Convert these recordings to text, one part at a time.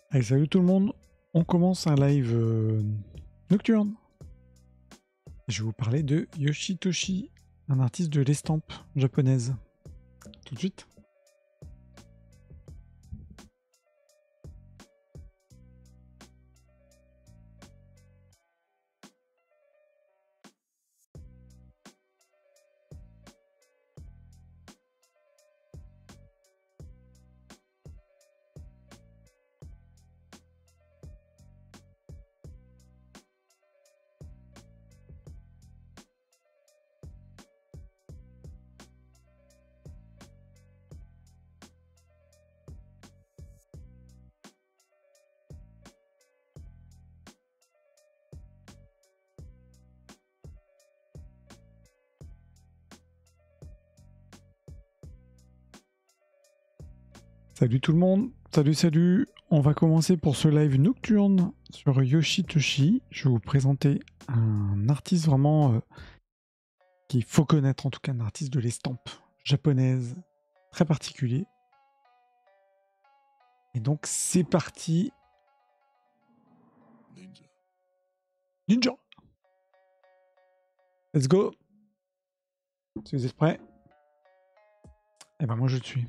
Allez, salut tout le monde, on commence un live nocturne. Je vais vous parler de Yoshitoshi, un artiste de l'estampe japonaise. Tout de suite. Salut tout le monde, salut, on va commencer pour ce live nocturne sur Yoshitoshi. Je vais vous présenter un artiste vraiment qu'il faut connaître, en tout cas un artiste de l'estampe japonaise, très particulier. Et donc c'est parti. Ninja. Let's go. Si vous êtes prêts. Eh ben moi je le suis.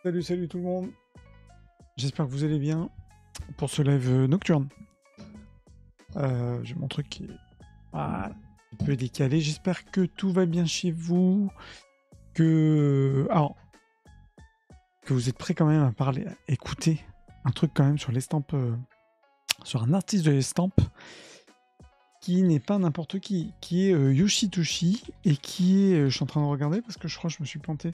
Salut tout le monde. J'espère que vous allez bien pour ce live nocturne. J'ai mon truc qui est un peu décalé. J'espère que tout va bien chez vous. Que vous êtes prêts quand même à parler, à écouter un truc quand même sur l'estampe, sur un artiste de l'estampe qui n'est pas n'importe qui est Yoshitoshi et qui est, je suis en train de regarder parce que je crois que je me suis planté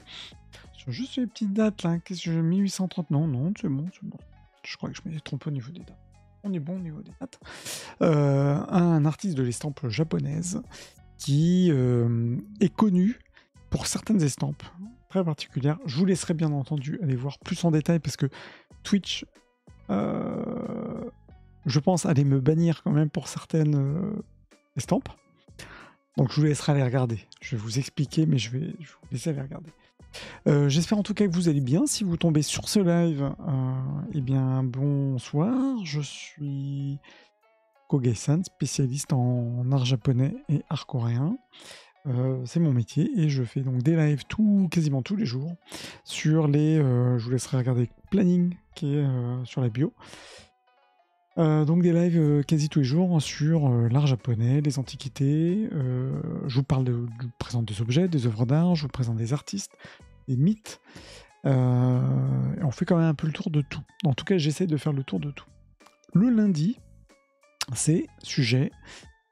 sur juste les petites dates là. Qu'est-ce que j'ai 1830? Non, c'est bon. Je crois que je m'étais trompé au niveau des dates. On est bon au niveau des dates. Un artiste de l'estampe japonaise qui est connu pour certaines estampes très particulières. Je vous laisserai bien entendu aller voir plus en détail parce que Twitch, je pense, allait me bannir quand même pour certaines estampes. Donc je vous laisserai aller regarder. Je vais vous expliquer, mais je vais vous laisser aller regarder. J'espère en tout cas que vous allez bien. Si vous tombez sur ce live, eh bien bonsoir. Je suis Kogai-san, spécialiste en art japonais et art coréen. C'est mon métier et je fais donc des lives quasiment tous les jours sur les... je vous laisserai regarder le planning qui est sur la bio. Donc des lives quasi tous les jours sur l'art japonais, les antiquités. Je vous présente des objets, des œuvres d'art, je vous présente des artistes, des mythes. Et on fait quand même un peu le tour de tout. En tout cas, j'essaie de faire le tour de tout. Le lundi, c'est sujet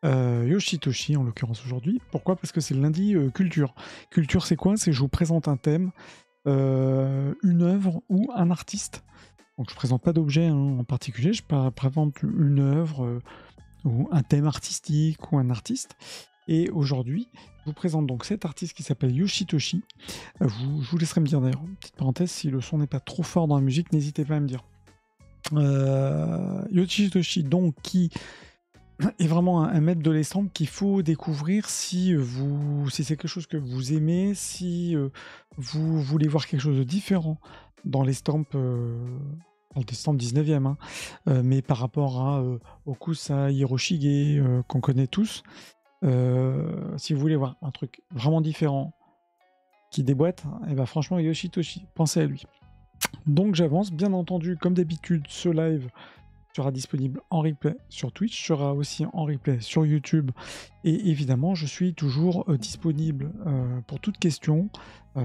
Yoshitoshi, en l'occurrence aujourd'hui. Pourquoi? Parce que c'est le lundi culture. Culture, c'est quoi? C'est je vous présente un thème, une œuvre ou un artiste. Donc je ne présente pas d'objet en particulier, je présente une œuvre ou un thème artistique ou un artiste. Et aujourd'hui, je vous présente donc cet artiste qui s'appelle Yoshitoshi. Je vous laisserai me dire d'ailleurs, petite parenthèse, si le son n'est pas trop fort dans la musique, n'hésitez pas à me dire. Yoshitoshi, donc, qui est vraiment un maître de l'estampe qu'il faut découvrir si c'est quelque chose que vous aimez, si vous voulez voir quelque chose de différent dans l'estampe... l'estampe 19e, hein. Mais par rapport à Okusa, Hiroshige, qu'on connaît tous, si vous voulez voir un truc vraiment différent qui déboîte, et ben franchement Yoshitoshi, pensez à lui. Donc j'avance, bien entendu, comme d'habitude, ce live sera disponible en replay sur Twitch, sera aussi en replay sur YouTube, et évidemment je suis toujours disponible pour toute question,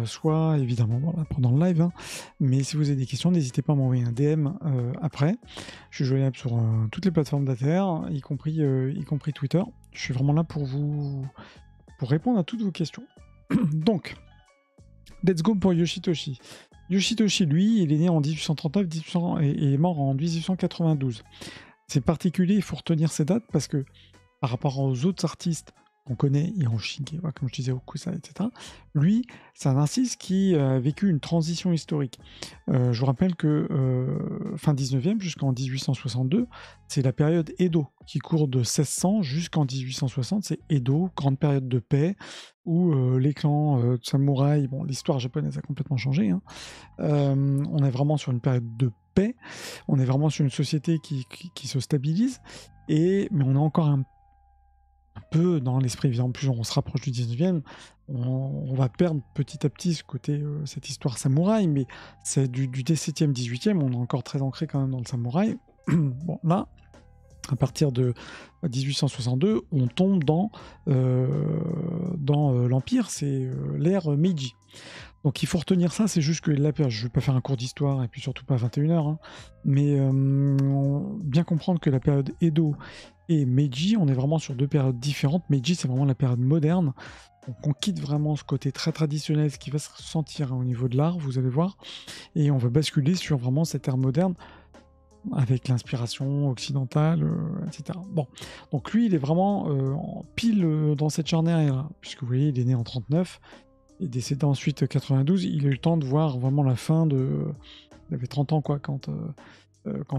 soit évidemment voilà, pendant le live, hein, mais si vous avez des questions, n'hésitez pas à m'envoyer un DM après. Je suis joignable sur toutes les plateformes d'Ather, y compris Twitter. Je suis vraiment là pour répondre à toutes vos questions. Donc, let's go pour Yoshitoshi. Yoshitoshi, lui, il est né en 1839 et est mort en 1892. C'est particulier, il faut retenir ces dates parce que par rapport aux autres artistes qu'on connaît, Hiroshige, comme je disais, Okusa, etc. Lui, c'est un artiste qui a vécu une transition historique. Je vous rappelle que fin 19e jusqu'en 1862, c'est la période Edo qui court de 1600 jusqu'en 1860. C'est Edo, grande période de paix, où les clans de samouraïs, bon, l'histoire japonaise a complètement changé. Hein. On est vraiment sur une période de paix. On est vraiment sur une société qui se stabilise. Mais on est encore un peu dans l'esprit, évidemment, plus on se rapproche du 19e, on va perdre petit à petit ce côté, cette histoire samouraï, mais c'est du 17e, 18e, on est encore très ancré quand même dans le samouraï. Bon, là, à partir de 1862, on tombe dans l'Empire, c'est l'ère Meiji. Donc il faut retenir ça, c'est juste que je ne vais pas faire un cours d'histoire, et puis surtout pas à 21h, hein, mais bien comprendre que la période Edo et Meiji, on est vraiment sur deux périodes différentes. Meiji, c'est vraiment la période moderne. Donc on quitte vraiment ce côté très traditionnel, ce qui va se ressentir au niveau de l'art, vous allez voir, et on va basculer sur vraiment cette ère moderne, avec l'inspiration occidentale, etc. Bon, donc lui, il est vraiment pile dans cette charnière, puisque vous voyez, il est né en 39, et décédé ensuite 92, il a eu le temps de voir vraiment la fin de... Il avait 30 ans, quoi, quand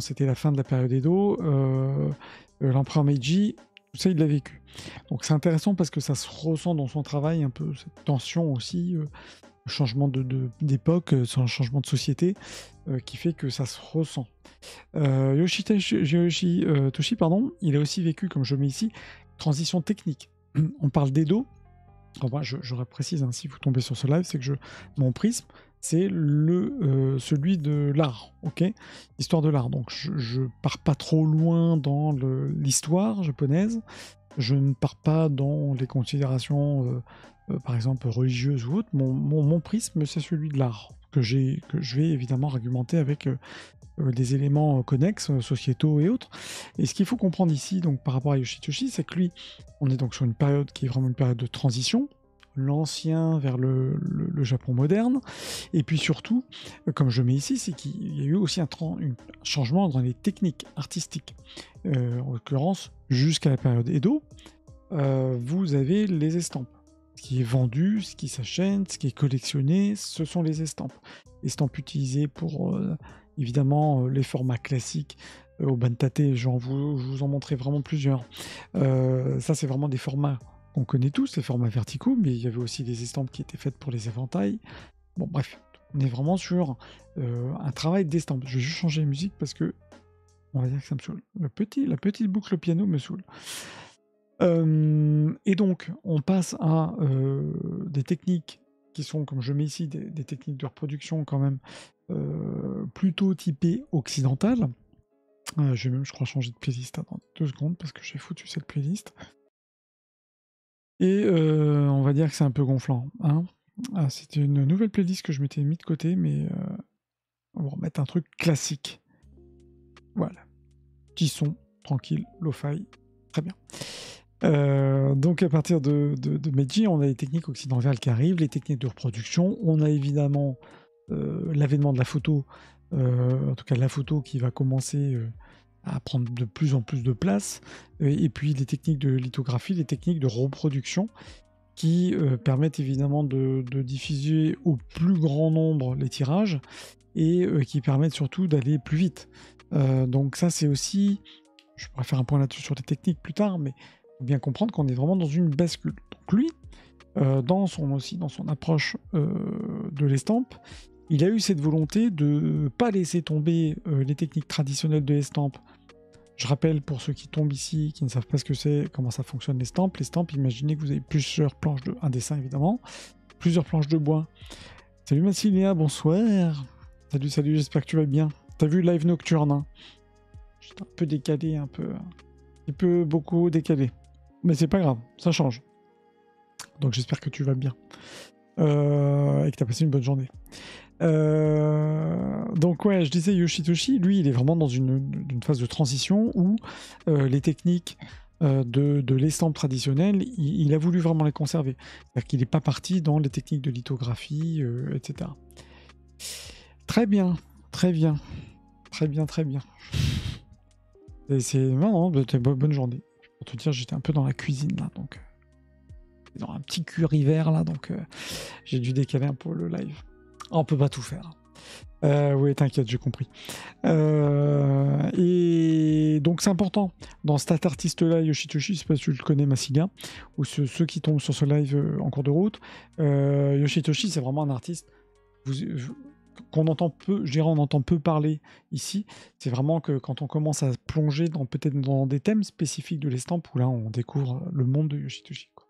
c'était la fin de la période Edo, l'empereur Meiji, tout ça, il l'a vécu. Donc c'est intéressant parce que ça se ressent dans son travail, un peu cette tension aussi, le changement d'époque, un changement de société, qui fait que ça se ressent. Yoshitoshi, pardon, il a aussi vécu, comme je mets ici, transition technique. On parle d'Edo. Moi, je précise, hein, si vous tombez sur ce live, c'est que mon prisme, c'est celui de l'art, ok, l'histoire de l'art. Donc je pars pas trop loin dans l'histoire japonaise, je ne pars pas dans les considérations, par exemple religieuses ou autres. Mon prisme, c'est celui de l'art, que je vais évidemment argumenter avec des éléments connexes, sociétaux et autres. Et ce qu'il faut comprendre ici, donc par rapport à Yoshitoshi, c'est que lui, on est donc sur une période qui est vraiment une période de transition, l'ancien vers le Japon moderne, et puis surtout, comme je mets ici, c'est qu'il y a eu aussi un changement dans les techniques artistiques. En l'occurrence, jusqu'à la période Edo, vous avez les estampes. Ce qui est vendu, ce qui s'achète, ce qui est collectionné, ce sont les estampes. Estampes utilisées pour... évidemment, les formats classiques au Bantate, je vous en montrerai vraiment plusieurs. Ça, c'est vraiment des formats qu'on connaît tous, les formats verticaux, mais il y avait aussi des estampes qui étaient faites pour les éventails. Bon, bref, on est vraiment sur un travail d'estampes. Je vais juste changer la musique parce que on va dire que ça me saoule. La petite boucle au piano me saoule. Et donc, on passe à des techniques qui sont, comme je mets ici, des techniques de reproduction quand même plutôt typées occidentales. Je vais même, je crois, changer de playlist. Attends 2 secondes parce que j'ai foutu cette playlist. Et on va dire que c'est un peu gonflant. Hein. C'était une nouvelle playlist que je m'étais mis de côté, mais on va remettre un truc classique. Voilà. Petit son, tranquille, lo-fi. Très bien. Donc à partir de Meiji, on a les techniques occidentales qui arrivent, les techniques de reproduction. On a évidemment l'avènement de la photo, en tout cas la photo qui va commencer à prendre de plus en plus de place, et puis les techniques de lithographie, les techniques de reproduction qui permettent évidemment de diffuser au plus grand nombre les tirages et qui permettent surtout d'aller plus vite. Donc ça c'est aussi, je pourrais faire un point là-dessus sur les techniques plus tard, mais il faut bien comprendre qu'on est vraiment dans une bascule. Donc lui, dans son approche de l'estampe, il a eu cette volonté de ne pas laisser tomber les techniques traditionnelles de l'estampe. Je rappelle pour ceux qui tombent ici, qui ne savent pas ce que c'est, comment ça fonctionne l'estampe. L'estampe, imaginez que vous avez plusieurs planches un dessin évidemment, plusieurs planches de bois. Salut Massilia, bonsoir. Salut, j'espère que tu vas bien. T'as vu Live Nocturne, hein? J'étais un peu décalé, un petit peu beaucoup décalé. Mais c'est pas grave, ça change. Donc j'espère que tu vas bien. Et que tu as passé une bonne journée. Donc ouais, je disais Yoshitoshi, lui, il est vraiment dans une phase de transition où les techniques de l'estampe traditionnelle, il a voulu vraiment les conserver. C'est-à-dire qu'il n'est pas parti dans les techniques de lithographie, etc. Très bien. Non, bonne journée. Pour te dire, j'étais un peu dans la cuisine là, donc dans un petit curry vert là, donc j'ai dû décaler un peu le live. On peut pas tout faire. Oui, t'inquiète, j'ai compris. Et donc c'est important dans cet artiste-là, Yoshitoshi, je sais pas si tu le connais, Massiga, ou ceux qui tombent sur ce live en cours de route. Yoshitoshi, c'est vraiment un artiste qu'on entend peu, je dirais on entend peu parler ici. C'est vraiment que quand on commence à plonger peut-être dans des thèmes spécifiques de l'estampe, où là on découvre le monde de Yoshitoshi, quoi.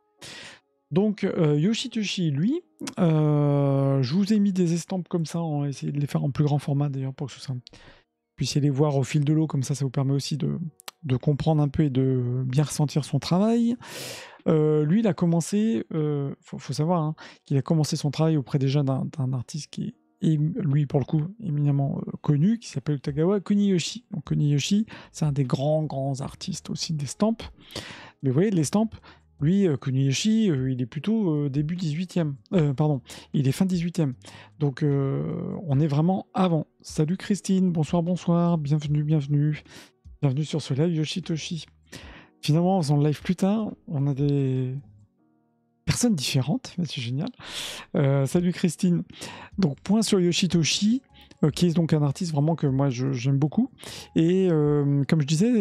Donc Yoshitoshi, lui, je vous ai mis des estampes comme ça, on va essayer de les faire en plus grand format d'ailleurs pour que vous puissiez les voir au fil de l'eau, comme ça vous permet aussi de comprendre un peu et de bien ressentir son travail. Lui, il a commencé, faut savoir hein, qu'il a commencé son travail auprès déjà d'un artiste qui est, lui pour le coup, éminemment connu, qui s'appelle Utagawa Kuniyoshi. Donc Kuniyoshi, c'est un des grands artistes aussi d'estampes. Mais vous voyez, de l'estampe, lui, Kuniyoshi, il est plutôt début 18e. Pardon, il est fin 18e. Donc, on est vraiment avant. Salut Christine, bonsoir, bienvenue. Bienvenue sur ce live Yoshitoshi. Finalement, en faisant le live plus tard, on a des personnes différentes. C'est génial. Salut Christine. Donc, point sur Yoshitoshi, qui est donc un artiste vraiment que moi j'aime beaucoup. Et comme je disais,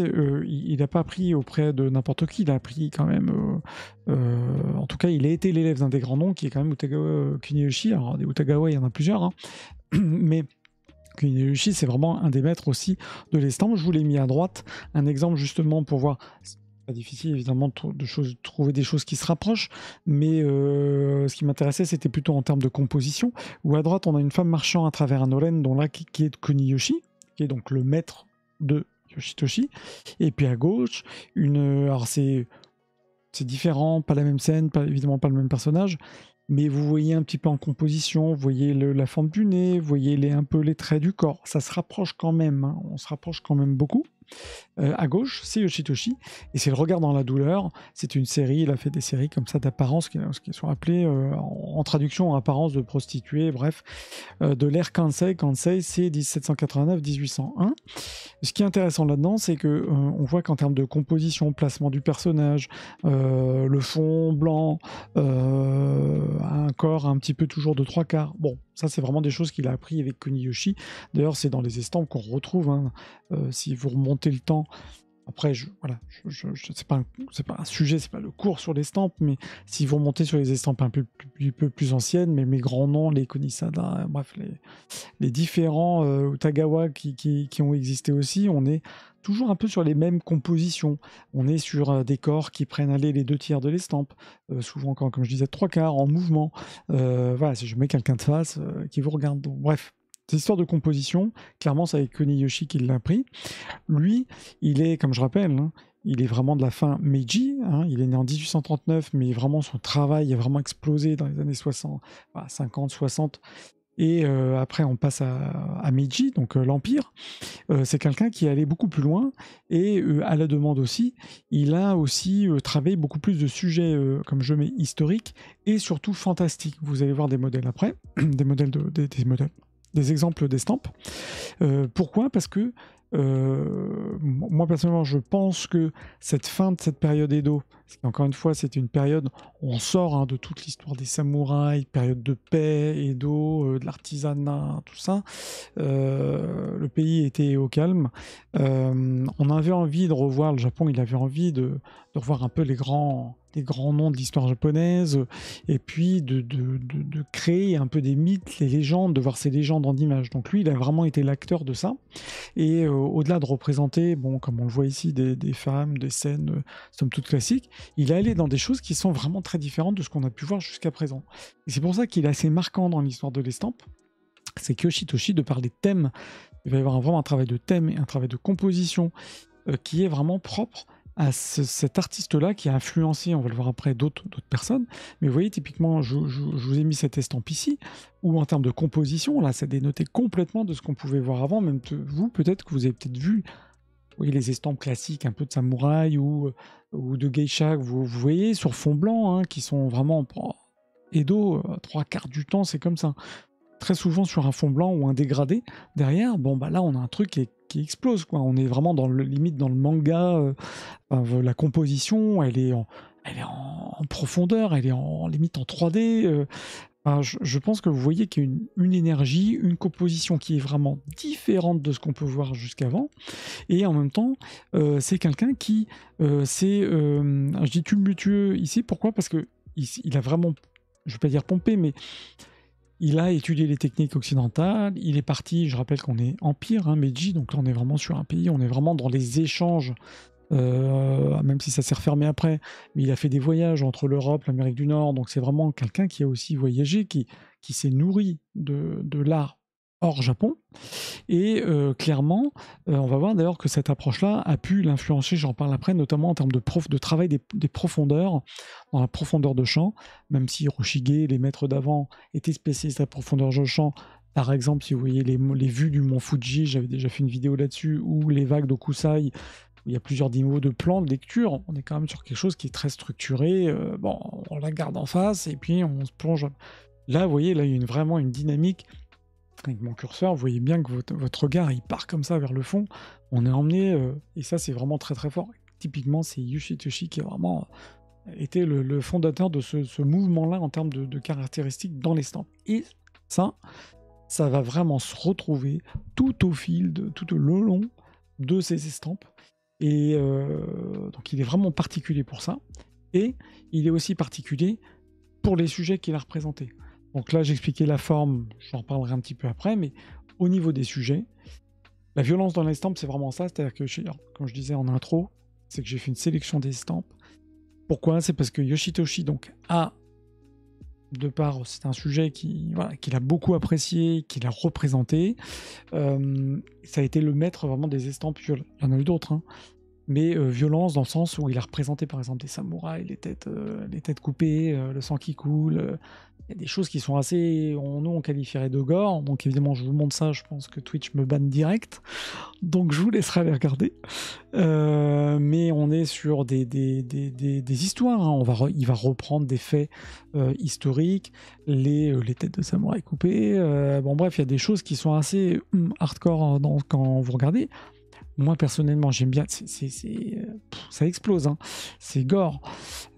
il n'a pas appris auprès de n'importe qui, il a appris quand même, en tout cas il a été l'élève d'un des grands noms qui est quand même Utagawa Kuniyoshi. Alors des Utagawa il y en a plusieurs, hein. Mais Kuniyoshi c'est vraiment un des maîtres aussi de l'estampe. Je vous l'ai mis à droite, un exemple justement pour voir. Pas difficile évidemment de trouver des choses qui se rapprochent, mais ce qui m'intéressait c'était plutôt en termes de composition, où à droite on a une femme marchant à travers un olen dont là qui est Kuniyoshi, qui est donc le maître de Yoshitoshi, et puis à gauche alors c'est différent, pas la même scène, évidemment pas le même personnage, mais vous voyez un petit peu en composition, vous voyez la forme du nez, vous voyez un peu les traits du corps, ça se rapproche quand même, hein, on se rapproche quand même beaucoup. À gauche, c'est Yoshitoshi, et c'est Le Regard dans la douleur. C'est une série, il a fait des séries comme ça d'apparence, qui sont appelées en traduction en apparence de prostituées, bref, de l'ère Kansei. Kansei, c'est 1789-1801. Ce qui est intéressant là-dedans, c'est que on voit qu'en termes de composition, placement du personnage, le fond blanc, un corps un petit peu toujours de 3/4. Bon, ça c'est vraiment des choses qu'il a appris avec Kuniyoshi. D'ailleurs, c'est dans les estampes qu'on retrouve, hein. Si vous remontez le temps, après, c'est pas un sujet, c'est pas le cours sur l'estampe, mais si vous remontez sur les estampes un peu plus anciennes, mais mes grands noms, les Konisada, bref, les différents Utagawa qui ont existé aussi, on est toujours un peu sur les mêmes compositions. On est sur des corps qui prennent les 2/3 de l'estampe, souvent comme je disais, 3/4 en mouvement. Voilà, si je mets quelqu'un de face qui vous regarde. Donc, bref, cette histoire de composition, clairement, c'est avec Kuniyoshi qui l'a pris. Lui, il est, comme je rappelle, hein, il est vraiment de la fin Meiji, hein, il est né en 1839, mais vraiment son travail a vraiment explosé dans les années 60, 50, 60. Et après, on passe à Meiji, donc l'Empire. C'est quelqu'un qui est allé beaucoup plus loin et à la demande aussi, il a aussi travaillé beaucoup plus de sujets, comme je mets, historiques et surtout fantastiques. Vous allez voir des modèles après, des exemples d'estampes. Pourquoi ? Parce que moi personnellement je pense que cette fin de cette période Edo, encore une fois c'était une période où on sort de toute l'histoire des samouraïs, période de paix, Edo, de l'artisanat, tout ça, le pays était au calme, on avait envie de revoir le Japon, il avait envie de revoir un peu les grands noms de l'histoire japonaise, et puis de créer un peu des mythes, les légendes, de voir ces légendes en images. Donc lui, il a vraiment été l'acteur de ça. Et au-delà de représenter, bon, comme on le voit ici, des femmes, des scènes, somme toute classiques, il est allé dans des choses qui sont vraiment très différentes de ce qu'on a pu voir jusqu'à présent. Et c'est pour ça qu'il est assez marquant dans l'histoire de l'estampe. C'est que Yoshitoshi, de par les thèmes, il va y avoir vraiment un travail de thème et un travail de composition qui est vraiment propre à cet artiste-là qui a influencé, on va le voir après, d'autres personnes. Mais vous voyez, typiquement, je vous ai mis cette estampe ici, où en termes de composition, là, ça dénotait complètement de ce qu'on pouvait voir avant. Même vous, peut-être que vous avez peut-être vu, vous voyez, les estampes classiques, un peu de samouraï ou de geisha, vous voyez, sur fond blanc, hein, qui sont vraiment... Edo, 3/4 du temps, c'est comme ça. Très souvent sur un fond blanc ou un dégradé derrière, bon bah là on a un truc qui explose, quoi. On est vraiment limite dans le manga, la composition elle est elle est en profondeur, elle est en limite en 3D. Enfin, je pense que vous voyez qu'il y a une énergie, une composition qui est vraiment différente de ce qu'on peut voir jusqu'avant. Et en même temps, c'est quelqu'un qui, je dis tumultueux ici, pourquoi? Parce que il a vraiment, je ne vais pas dire pompé, mais il a étudié les techniques occidentales, il est parti, je rappelle qu'on est empire, hein, Meiji, donc là on est vraiment sur un pays, on est vraiment dans les échanges, même si ça s'est refermé après, mais il a fait des voyages entre l'Europe, l'Amérique du Nord, donc c'est vraiment quelqu'un qui a aussi voyagé, qui s'est nourri de l'art hors Japon, et clairement, on va voir d'ailleurs que cette approche-là a pu l'influencer, j'en parle après, notamment en termes de travail des profondeurs, dans la profondeur de champ, même si Hiroshige, les maîtres d'avant, étaient spécialistes à la profondeur de champ. Par exemple, si vous voyez les vues du mont Fuji, j'avais déjà fait une vidéo là-dessus, ou les vagues d'Okusai, où il y a plusieurs niveaux de plans, de lecture, on est quand même sur quelque chose qui est très structuré, bon, on la garde en face, et puis on se plonge. Là, vous voyez, là, il y a vraiment une dynamique. Avec mon curseur, vous voyez bien que votre regard, il part comme ça vers le fond. On est emmené, et ça, c'est vraiment très très fort. Typiquement, c'est Yoshitoshi qui a vraiment été le fondateur de ce mouvement-là en termes de caractéristiques dans l'estampes. Et ça va vraiment se retrouver tout au long de ces estampes. Et donc, il est vraiment particulier pour ça. Et il est aussi particulier pour les sujets qu'il a représentés. Donc là, j'expliquais la forme, j'en reparlerai un petit peu après, mais au niveau des sujets, la violence dans l'estampe, c'est vraiment ça. C'est-à-dire que, comme je disais en intro, c'est que j'ai fait une sélection des estampes. Pourquoi? C'est parce que Yoshitoshi, donc, de part, c'est un sujet qu'il a beaucoup apprécié, qu'il a représenté. Ça a été le maître vraiment des estampes. Il y en a eu d'autres, hein. Mais violence dans le sens où il a représenté par exemple des samouraïs, les têtes coupées, le sang qui coule. Il y a des choses qui sont assez, nous on qualifierait de gore, donc évidemment je vous montre ça, je pense que Twitch me banne direct, donc je vous laisserai aller regarder. Mais on est sur des histoires, hein. Il va reprendre des faits historiques, les têtes de samouraïs coupées, bon bref, il y a des choses qui sont assez hardcore, hein, quand vous regardez. Moi, personnellement, j'aime bien. Ça explose, hein. C'est gore.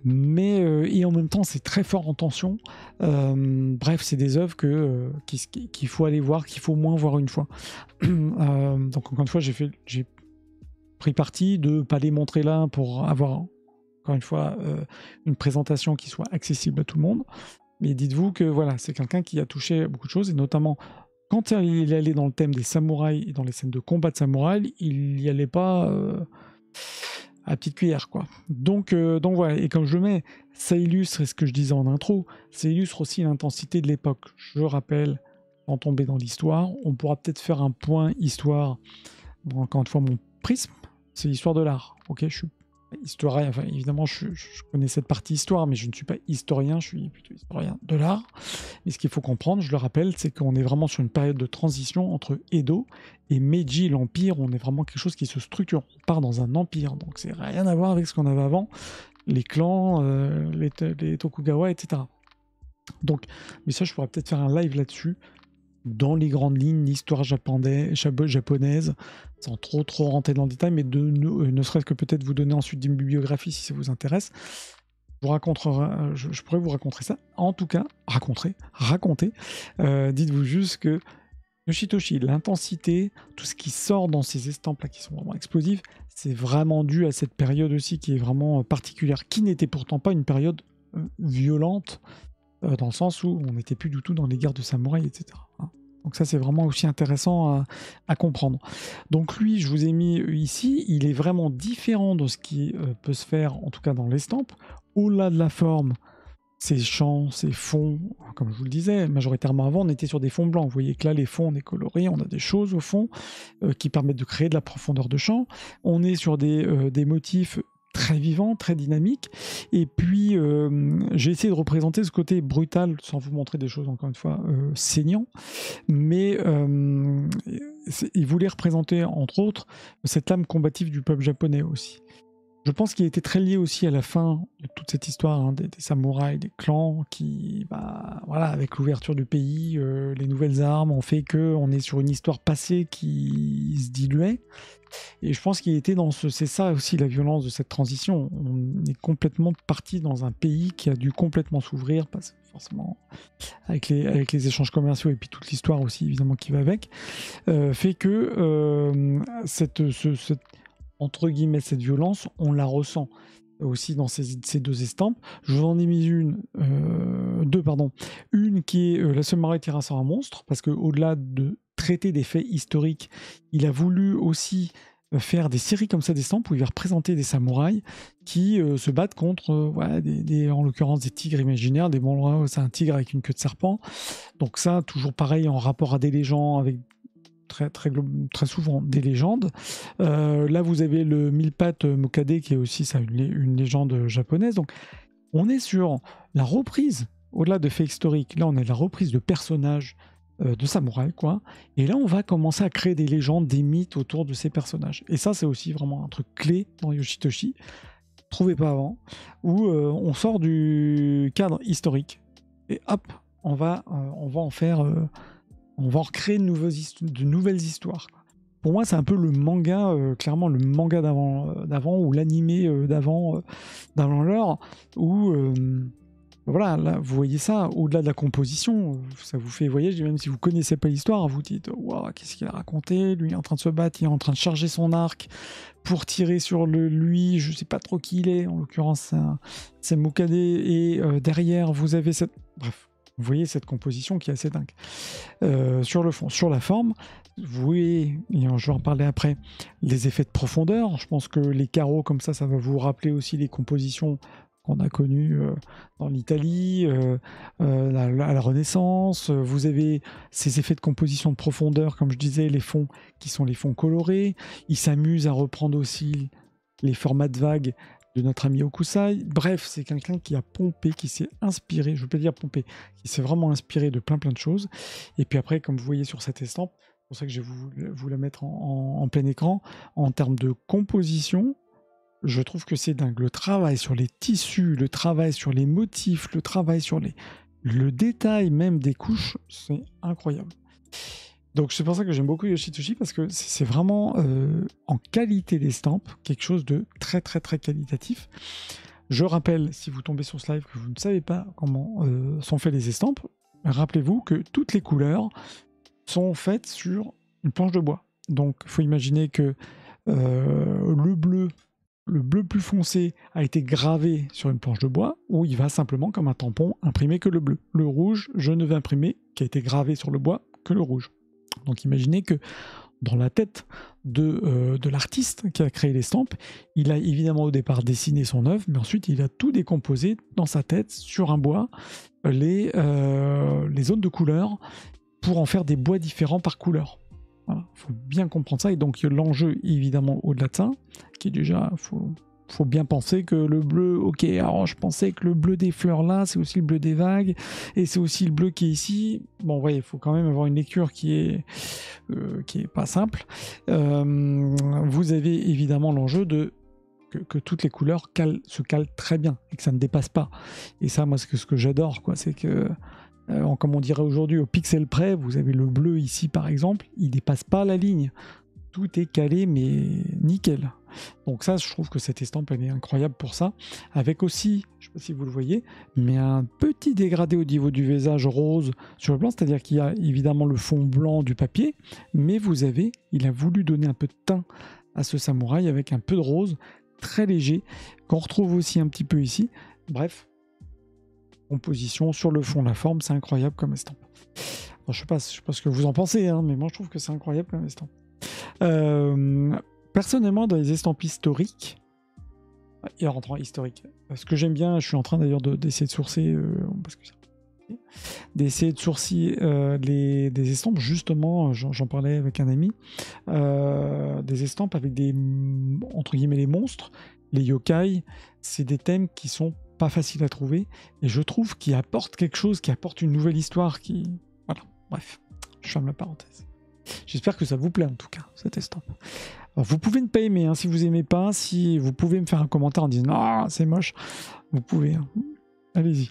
Mais, et en même temps, c'est très fort en tension. Bref, c'est des œuvres qu'il faut aller voir, qu'il faut au moins voir une fois. Donc, encore une fois, j'ai pris parti de ne pas les montrer là pour avoir, encore une fois, une présentation qui soit accessible à tout le monde. Mais dites-vous que voilà, c'est quelqu'un qui a touché beaucoup de choses, et notamment quand il allait dans le thème des samouraïs et dans les scènes de combat de samouraïs, il n'y allait pas à petite cuillère, quoi. Donc voilà, et comme je le mets, ça illustre ce que je disais en intro, ça illustre aussi l'intensité de l'époque. Je rappelle, sans tomber dans l'histoire, on pourra peut-être faire un point histoire. Bon, encore une fois, mon prisme, c'est l'histoire de l'art. Ok, je suis historien, enfin évidemment je connais cette partie histoire, mais je ne suis pas historien, je suis plutôt historien de l'art. Mais ce qu'il faut comprendre, je le rappelle, c'est qu'on est vraiment sur une période de transition entre Edo et Meiji, l'empire. On est vraiment quelque chose qui se structure, on part dans un empire, donc c'est rien à voir avec ce qu'on avait avant, les clans, les Tokugawa, etc. Donc, mais ça je pourrais peut-être faire un live là-dessus, dans les grandes lignes, l'histoire japonaise, sans trop rentrer dans le détail, mais ne serait-ce que peut-être vous donner ensuite une bibliographie si ça vous intéresse. Je pourrais vous raconter ça. En tout cas, raconter. Dites-vous juste que Yoshitoshi, l'intensité, tout ce qui sort dans ces estampes-là qui sont vraiment explosives, c'est vraiment dû à cette période aussi qui est vraiment particulière, qui n'était pourtant pas une période violente, dans le sens où on n'était plus du tout dans les guerres de samouraïs, etc. Hein. Donc ça, c'est vraiment aussi intéressant à comprendre. Donc lui, je vous ai mis ici, il est vraiment différent de ce qui peut se faire, en tout cas dans l'estampe. Au-delà de la forme, ces champs, ces fonds, comme je vous le disais, majoritairement avant, on était sur des fonds blancs. Vous voyez que là, les fonds, on est colorés, on a des choses au fond qui permettent de créer de la profondeur de champ. On est sur des motifs très vivant, très dynamique. Et puis, j'ai essayé de représenter ce côté brutal, sans vous montrer des choses, encore une fois, saignant. Mais il voulait représenter, entre autres, cette âme combative du peuple japonais aussi. Je pense qu'il était très lié aussi à la fin de toute cette histoire, hein, des samouraïs, des clans, qui, voilà, avec l'ouverture du pays, les nouvelles armes ont fait qu'on est sur une histoire passée qui se diluait. Et je pense qu'il était dans c'est ça aussi la violence de cette transition. On est complètement parti dans un pays qui a dû complètement s'ouvrir, parce que forcément, avec les échanges commerciaux et puis toute l'histoire aussi évidemment qui va avec, fait que cette entre guillemets, cette violence, on la ressent aussi dans ces deux estampes. Je vous en ai mis deux, pardon. Une qui est la samouraï terrassant un monstre, parce qu'au-delà de traiter des faits historiques, il a voulu aussi faire des séries comme ça d'estampes où il va représenter des samouraïs qui se battent contre, en l'occurrence des tigres imaginaires, c'est un tigre avec une queue de serpent. Donc ça, toujours pareil, en rapport à des légendes, avec très souvent des légendes. Là, vous avez le mille-pattes Mokade, qui est aussi ça, une légende japonaise. Donc, on est sur la reprise, au-delà de faits historiques, là, on est la reprise de personnages de samouraïs, quoi. Et là, on va commencer à créer des légendes, des mythes autour de ces personnages. Et ça, c'est aussi vraiment un truc clé dans Yoshitoshi. Trouvez pas avant, où on sort du cadre historique. Et hop, on va en faire... on va en recréer de nouvelles histoires. Pour moi, c'est un peu le manga, clairement le manga d'avant ou l'animé d'avant l'heure, où voilà, là, vous voyez ça, au-delà de la composition, ça vous fait voyager, même si vous connaissez pas l'histoire, vous dites waouh, qu'est-ce qu'il a raconté, lui il est en train de se battre, il est en train de charger son arc pour tirer sur lui, je sais pas trop qui il est, en l'occurrence c'est Mokade, et derrière vous avez cette... Bref. Vous voyez cette composition qui est assez dingue. Sur le fond, sur la forme, vous voyez, et je vais en parler après, les effets de profondeur. Je pense que les carreaux comme ça va vous rappeler aussi les compositions qu'on a connues dans l'Italie, à la Renaissance. Vous avez ces effets de composition de profondeur, comme je disais, les fonds qui sont les fonds colorés. Ils s'amusent à reprendre aussi les formats de vagues de notre ami Okusai. Bref, c'est quelqu'un qui a pompé, qui s'est inspiré, je ne veux pas dire pompé, qui s'est vraiment inspiré de plein de choses. Et puis après, comme vous voyez sur cette estampe, c'est pour ça que je vais vous la mettre en plein écran, en termes de composition, je trouve que c'est dingue. Le travail sur les tissus, le travail sur les motifs, le travail sur le détail même des couches, c'est incroyable. Donc c'est pour ça que j'aime beaucoup Yoshitoshi, parce que c'est vraiment en qualité d'estampe quelque chose de très qualitatif. Je rappelle, si vous tombez sur ce live, que vous ne savez pas comment sont faites les estampes, rappelez-vous que toutes les couleurs sont faites sur une planche de bois. Donc il faut imaginer que le bleu plus foncé a été gravé sur une planche de bois, où il va simplement, comme un tampon, imprimer que le bleu. Le rouge, je ne vais imprimer, qui a été gravé sur le bois, que le rouge. Donc imaginez que dans la tête de l'artiste qui a créé l'estampe, il a évidemment au départ dessiné son œuvre, mais ensuite il a tout décomposé dans sa tête sur un bois, les zones de couleur, pour en faire des bois différents par couleur. Voilà, faut bien comprendre ça. Et donc l'enjeu évidemment au-delà de ça, qui est déjà, faut bien penser que le bleu, ok, alors je pensais que le bleu des fleurs là, c'est aussi le bleu des vagues, et c'est aussi le bleu qui est ici. Bon, ouais, il faut quand même avoir une lecture qui est pas simple. Vous avez évidemment l'enjeu de que toutes les couleurs se calent très bien, et que ça ne dépasse pas. Et ça, moi, ce que j'adore, quoi, c'est que comme on dirait aujourd'hui au pixel près, vous avez le bleu ici par exemple, il dépasse pas la ligne. Tout est calé, mais nickel. Donc ça, je trouve que cette estampe, elle est incroyable pour ça. Avec aussi, je ne sais pas si vous le voyez, mais un petit dégradé au niveau du visage rose sur le blanc, c'est-à-dire qu'il y a évidemment le fond blanc du papier, mais il a voulu donner un peu de teint à ce samouraï avec un peu de rose, très léger, qu'on retrouve aussi un petit peu ici. Bref, composition sur le fond, la forme, c'est incroyable comme estampe. Alors, je sais pas ce que vous en pensez, hein, mais moi je trouve que c'est incroyable comme estampe. Personnellement, dans les estampes historiques, et en rentrant historique, ce que j'aime bien, je suis en train d'ailleurs d'essayer de sourcer, des estampes, justement, j'en parlais avec un ami, des estampes avec des, entre guillemets, les monstres, les yokai, c'est des thèmes qui sont pas faciles à trouver, et je trouve qu'ils apportent quelque chose, qui apporte une nouvelle histoire, voilà, bref, je ferme la parenthèse. J'espère que ça vous plaît en tout cas, cette estampe. Alors, vous pouvez ne pas aimer, hein, si vous aimez pas, si vous pouvez me faire un commentaire en disant ah c'est moche, vous pouvez, hein. Allez-y.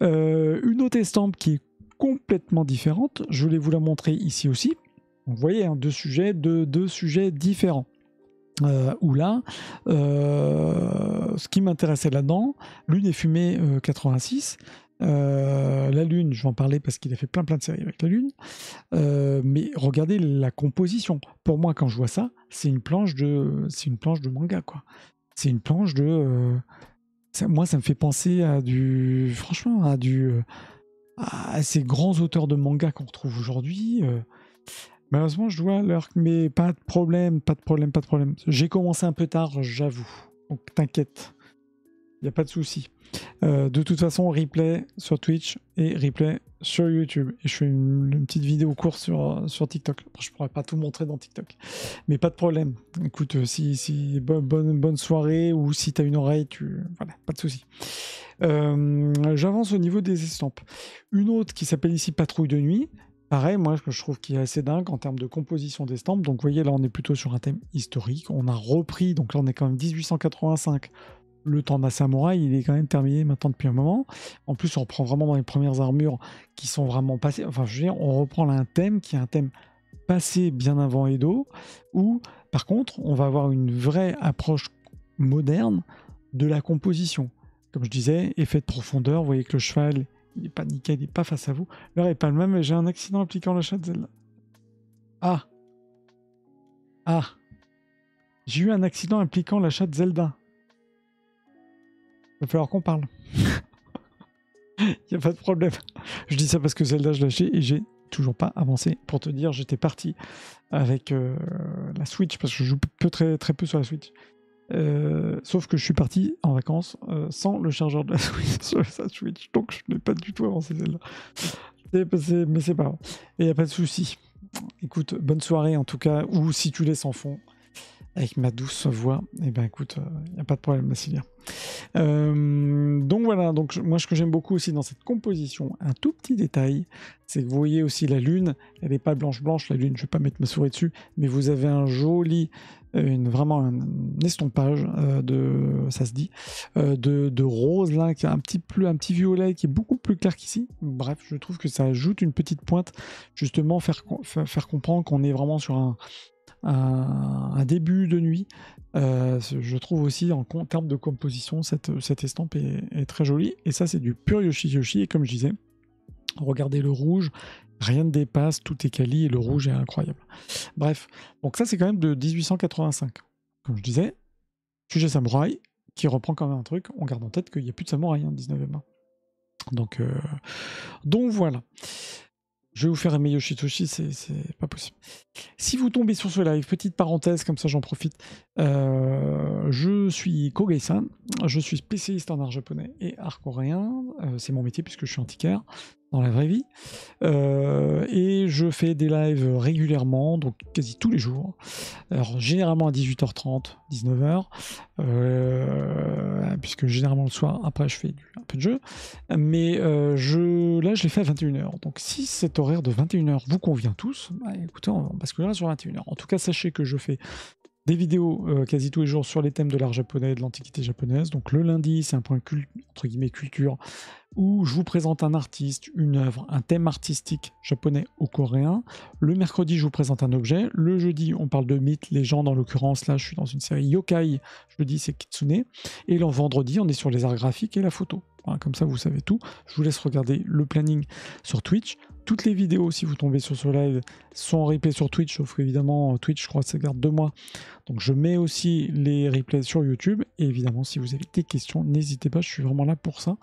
Une autre estampe qui est complètement différente, je voulais vous la montrer ici aussi. Vous voyez, hein, deux sujets différents. Où là, ce qui m'intéressait là-dedans, Lune et Fumée 86. La Lune, je vais en parler parce qu'il a fait plein de séries avec la Lune. Mais regardez la composition. Pour moi, quand je vois ça, c'est une planche de manga, quoi. C'est une planche de. Moi, ça me fait penser à franchement, à ces grands auteurs de manga qu'on retrouve aujourd'hui. Malheureusement, je dois leur. Mais pas de problème. J'ai commencé un peu tard, j'avoue. Donc t'inquiète, il n'y a pas de souci. De toute façon, replay sur Twitch et replay sur YouTube. Et je fais une petite vidéo courte sur TikTok. Je pourrais pas tout montrer dans TikTok. Mais pas de problème. Écoute, si bonne soirée ou si tu as une oreille, voilà, pas de souci. J'avance au niveau des estampes. Une autre qui s'appelle ici Patrouille de nuit. Pareil, moi je trouve qu'il est assez dingue en termes de composition d'estampes. Donc vous voyez, là on est plutôt sur un thème historique. On a repris, donc là on est quand même 1885. Le temps d'un samouraï, il est quand même terminé maintenant depuis un moment. En plus, on reprend vraiment dans les premières armures qui sont vraiment passées. Enfin, je veux dire, on reprend là un thème qui est un thème passé bien avant Edo, où par contre, on va avoir une vraie approche moderne de la composition. Comme je disais, effet de profondeur, vous voyez que le cheval, il n'est pas nickel, il n'est pas face à vous. L'heure n'est pas le même, mais j'ai un accident impliquant l'achat de Zelda. Ah. J'ai eu un accident impliquant l'achat de Zelda. Il va falloir qu'on parle. Il n'y a pas de problème. Je dis ça parce que Zelda, je l'ai acheté et j'ai toujours pas avancé. Pour te dire, j'étais parti avec la Switch, parce que je joue très peu sur la Switch. Sauf que je suis parti en vacances sans le chargeur de la Switch sur sa Switch. Donc je n'ai pas du tout avancé Zelda. Mais c'est pas grave. Et il n'y a pas de souci. Écoute, bonne soirée en tout cas. Ou si tu laisses en fond, avec ma douce voix, et ben écoute, il n'y a pas de problème, Massilia. Donc voilà, donc moi ce que j'aime beaucoup aussi dans cette composition, un tout petit détail, c'est que vous voyez aussi la lune, elle n'est pas blanche la lune, je vais pas mettre ma souris dessus, mais vous avez un joli, vraiment un estompage ça se dit, de rose là, qui a un petit violet qui est beaucoup plus clair qu'ici. Bref, je trouve que ça ajoute une petite pointe, justement faire comprendre qu'on est vraiment sur un début de nuit. Je trouve aussi en termes de composition cette estampe est très jolie, et ça c'est du pur Yoshi, et comme je disais, regardez le rouge, rien ne dépasse, tout est quali et le rouge est incroyable. Bref, donc ça c'est quand même de 1885. Comme je disais, sujet samouraï qui reprend quand même un truc, on garde en tête qu'il n'y a plus de samouraï en 19e. Donc voilà. Je vais vous faire aimer Yoshitoshi, c'est pas possible. Si vous tombez sur ce live, petite parenthèse, comme ça j'en profite, je suis Kogei-san, je suis spécialiste en art japonais et art coréen, c'est mon métier puisque je suis antiquaire dans la vraie vie, et je fais des lives régulièrement, donc quasi tous les jours, alors généralement à 18h30, 19h, puisque généralement le soir, après je fais un peu de jeu, mais là je l'ai fait à 21h, donc si cet horaire de 21h vous convient tous, bah, écoutez, on basculera sur 21h. En tout cas, sachez que je fais des vidéos quasi tous les jours sur les thèmes de l'art japonais et de l'antiquité japonaise. Donc le lundi, c'est un point entre guillemets culture, où je vous présente un artiste, une œuvre, un thème artistique japonais ou coréen. Le mercredi, je vous présente un objet. Le jeudi, on parle de mythes, légendes. En l'occurrence, là, je suis dans une série yokai. Jeudi, c'est Kitsune. Et le vendredi, on est sur les arts graphiques et la photo. Voilà, comme ça, vous savez tout. Je vous laisse regarder le planning sur Twitch. Toutes les vidéos, si vous tombez sur ce live, sont en replay sur Twitch, sauf qu'évidemment, Twitch, je crois que ça garde 2 mois. Donc je mets aussi les replays sur YouTube. Et évidemment, si vous avez des questions, n'hésitez pas, je suis vraiment là pour ça,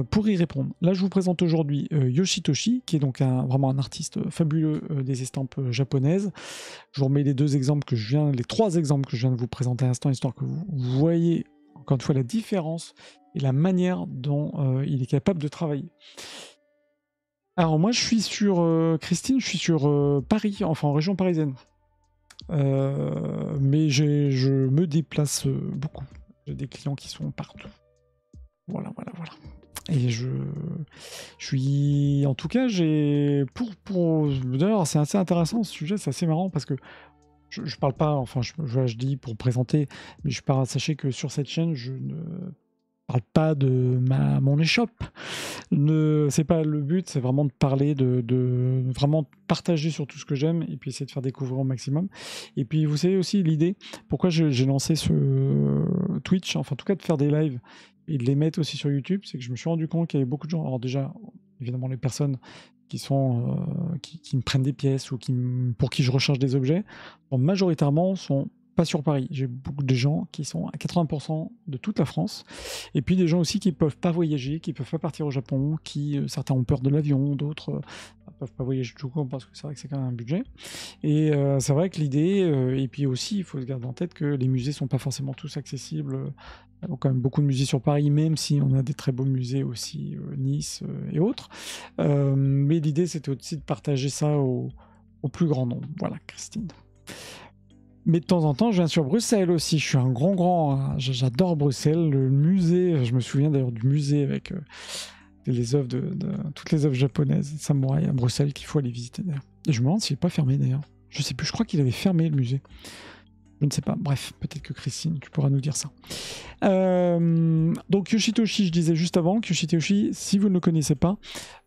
pour y répondre. Là, je vous présente aujourd'hui Yoshitoshi, qui est donc vraiment un artiste fabuleux des estampes japonaises. Je vous remets les 3 exemples que je viens de vous présenter à l'instant, histoire que vous voyez encore une fois la différence et la manière dont il est capable de travailler. Alors moi je suis sur Christine, je suis sur Paris, enfin en région parisienne. Mais je me déplace beaucoup. J'ai des clients qui sont partout. Voilà. Et je suis... En tout cas, j'ai... D'ailleurs, c'est assez intéressant ce sujet, c'est assez marrant parce que je parle pas, enfin, je dis pour présenter, mais sachez que sur cette chaîne, je ne parle pas de mon échoppe. C'est pas le but, c'est vraiment de parler, de vraiment partager sur tout ce que j'aime et puis essayer de faire découvrir au maximum. Et puis vous savez aussi l'idée, pourquoi j'ai lancé ce Twitch, enfin en tout cas de faire des lives et de les mettre aussi sur YouTube, c'est que je me suis rendu compte qu'il y avait beaucoup de gens, alors déjà évidemment les personnes qui sont qui me prennent des pièces ou pour qui je recharge des objets, majoritairement sont pas sur Paris. J'ai beaucoup de gens qui sont à 80% de toute la France. Et puis des gens aussi qui peuvent pas voyager, qui peuvent pas partir au Japon, certains ont peur de l'avion, d'autres ne peuvent pas voyager tout court parce que c'est vrai que c'est quand même un budget. Et c'est vrai que l'idée, et puis aussi il faut se garder en tête que les musées sont pas forcément tous accessibles. Il y a quand même beaucoup de musées sur Paris, même si on a des très beaux musées aussi, Nice et autres. Mais l'idée c'était aussi de partager ça au plus grand nombre. Voilà, Christine. Mais de temps en temps, je viens sur Bruxelles aussi. Je suis un grand. J'adore Bruxelles. Le musée, je me souviens d'ailleurs du musée avec les œuvres toutes les œuvres japonaises, samouraï à Bruxelles qu'il faut aller visiter d'ailleurs. Et je me demande s'il n'est pas fermé d'ailleurs. Je sais plus, je crois qu'il avait fermé le musée. Je ne sais pas. Bref, peut-être que Christine, tu pourras nous dire ça. Donc Yoshitoshi, je disais juste avant, Yoshitoshi, si vous ne le connaissez pas,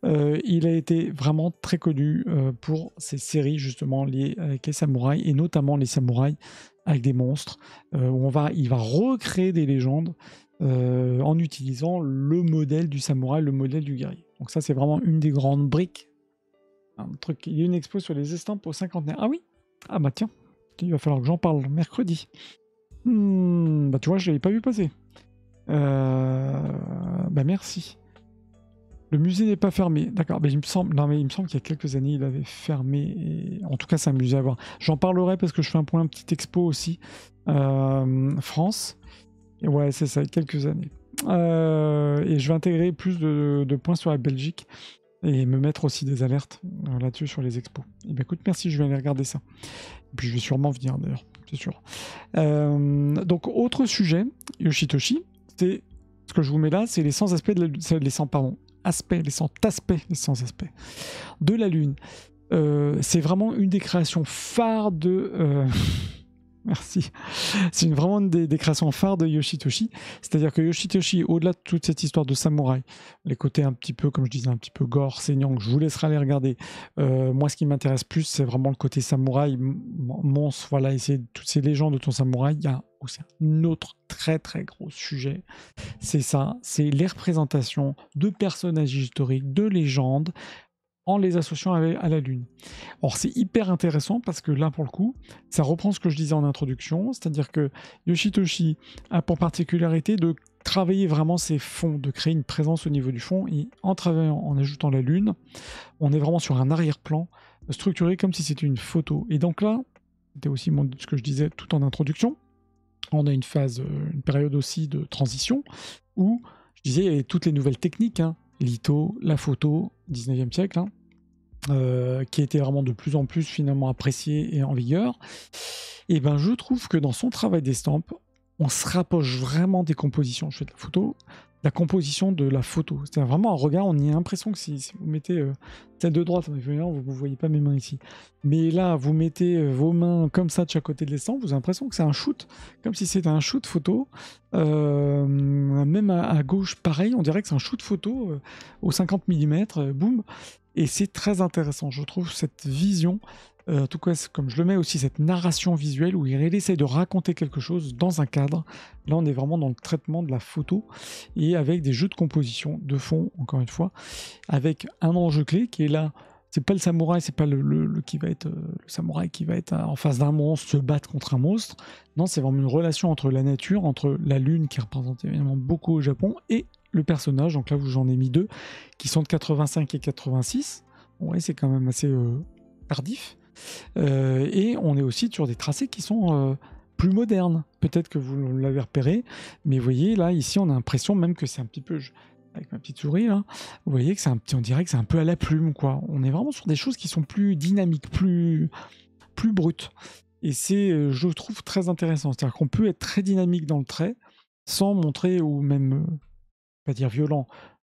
il a été vraiment très connu pour ses séries justement liées avec les samouraïs, et notamment les samouraïs avec des monstres, où il va recréer des légendes en utilisant le modèle du samouraï, le modèle du guerrier. Donc ça, c'est vraiment une des grandes briques. Il y a une expo sur les estampes au cinquantenaire. Ah oui? Ah bah tiens, il va falloir que j'en parle mercredi. Bah tu vois, je l'avais pas vu passer. Bah merci. Le musée n'est pas fermé. D'accord, mais il me semble qu'il y a quelques années, il avait fermé. Et... En tout cas, c'est un musée à voir. J'en parlerai parce que je fais un petit expo aussi. France. Et ouais, c'est ça, quelques années. Et je vais intégrer plus de points sur la Belgique et me mettre aussi des alertes là-dessus sur les expos. Et ben écoute, merci, je vais aller regarder ça. Et puis je vais sûrement venir d'ailleurs, c'est sûr. Donc autre sujet, Yoshitoshi, c'est ce que je vous mets là, c'est les 100 aspects les 100 aspects de la Lune. C'est vraiment une des créations phares de merci. C'est vraiment une des créations phares de Yoshitoshi. C'est-à-dire que Yoshitoshi, au-delà de toute cette histoire de samouraï, les côtés un petit peu, comme je disais, un petit peu gore, saignant, que je vous laisserai aller regarder. Moi, ce qui m'intéresse plus, c'est vraiment le côté samouraï, monstre, voilà, et c'est toutes ces légendes de ton samouraï. Il y a aussi un autre très très gros sujet. C'est ça, c'est les représentations de personnages historiques, de légendes, en les associant à la Lune. Or, c'est hyper intéressant parce que là, pour le coup, ça reprend ce que je disais en introduction, c'est-à-dire que Yoshitoshi a pour particularité de travailler vraiment ses fonds, de créer une présence au niveau du fond, et en travaillant, en ajoutant la Lune, on est vraiment sur un arrière-plan structuré comme si c'était une photo. Et donc là, c'était aussi ce que je disais tout en introduction, on a une période aussi de transition, où, je disais, il y avait toutes les nouvelles techniques, litho, la photo, 19e siècle, qui était vraiment de plus en plus finalement appréciée et en vigueur. Et ben je trouve que dans son travail d'estampe, on se rapproche vraiment des compositions. Je fais de la photo, la composition de la photo. C'est vraiment un regard, on y a l'impression que si vous mettez celle de droite, vous ne voyez pas mes mains ici, mais là vous mettez vos mains comme ça de chaque côté de l'estampe, vous avez l'impression que c'est un shoot, comme si c'était un shoot photo. Même à gauche, pareil, on dirait que c'est un shoot photo au 50 mm, boum. Et c'est très intéressant, je trouve, cette vision. En tout cas, comme je le mets aussi, cette narration visuelle où il essaie de raconter quelque chose dans un cadre. Là, on est vraiment dans le traitement de la photo et avec des jeux de composition de fond, encore une fois, avec un enjeu clé qui est là. C'est pas le samouraï, c'est pas le samouraï qui va être en face d'un monstre, se battre contre un monstre. Non, c'est vraiment une relation entre la nature, entre la lune qui représente évidemment beaucoup au Japon et le personnage. Donc là, j'en ai mis deux qui sont de 85 et 86. Ouais, c'est quand même assez tardif. Et on est aussi sur des tracés qui sont plus modernes. Peut-être que vous l'avez repéré, mais vous voyez là, ici, on a l'impression même que c'est un petit peu, avec ma petite souris là, vous voyez que on dirait que c'est un peu à la plume, quoi. On est vraiment sur des choses qui sont plus dynamiques, plus brutes. Et c'est, je trouve, très intéressant. C'est-à-dire qu'on peut être très dynamique dans le trait, sans montrer, ou même, pas dire violent,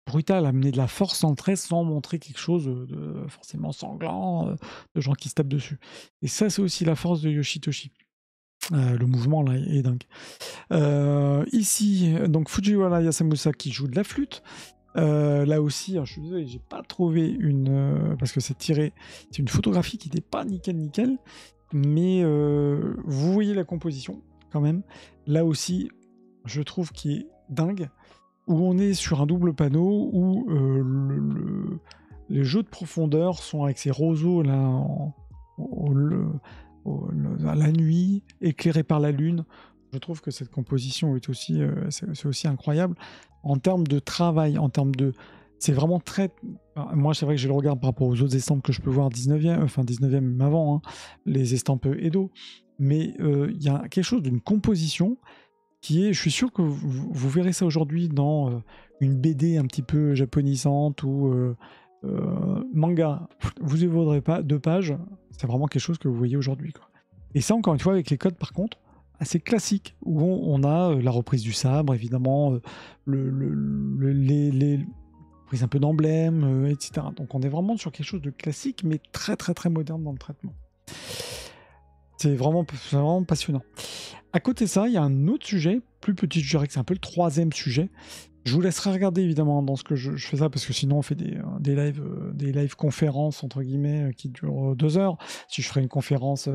brutal, amener de la force en trait sans montrer quelque chose de forcément sanglant, de gens qui se tapent dessus. Et ça, c'est aussi la force de Yoshitoshi. Le mouvement là est dingue. Ici, donc Fujiwara Yasamusa qui joue de la flûte. Là aussi, alors, je suis désolé, j'ai pas trouvé une parce que c'est tiré, c'est une photographie qui n'est pas nickel, mais vous voyez la composition quand même. Là aussi, je trouve qu'il est dingue, où on est sur un double panneau où les jeux de profondeur sont avec ces roseaux là à la nuit, éclairés par la lune. Je trouve que cette composition est aussi, c'est aussi incroyable. En termes de travail, en termes de... C'est vraiment très... Moi, c'est vrai que je le regarde par rapport aux autres estampes que je peux voir 19e, enfin 19e même avant, hein, les estampes Edo. Mais il y a quelque chose d'une composition qui est... Je suis sûr que vous verrez ça aujourd'hui dans une BD un petit peu japonisante ou manga. Vous ne vaudrez pas 2 pages. C'est vraiment quelque chose que vous voyez aujourd'hui, quoi. Et ça, encore une fois, avec les codes, par contre, assez classique, où on a la reprise du sabre, évidemment, les prises un peu d'emblème, etc. Donc on est vraiment sur quelque chose de classique, mais très très très moderne dans le traitement. C'est vraiment passionnant. À côté de ça, il y a un autre sujet, plus petit, je dirais que c'est un peu le 3e sujet. Je vous laisserai regarder évidemment dans ce que je fais ça, parce que sinon on fait des live conférences entre guillemets qui durent 2 heures. Si je ferais une conférence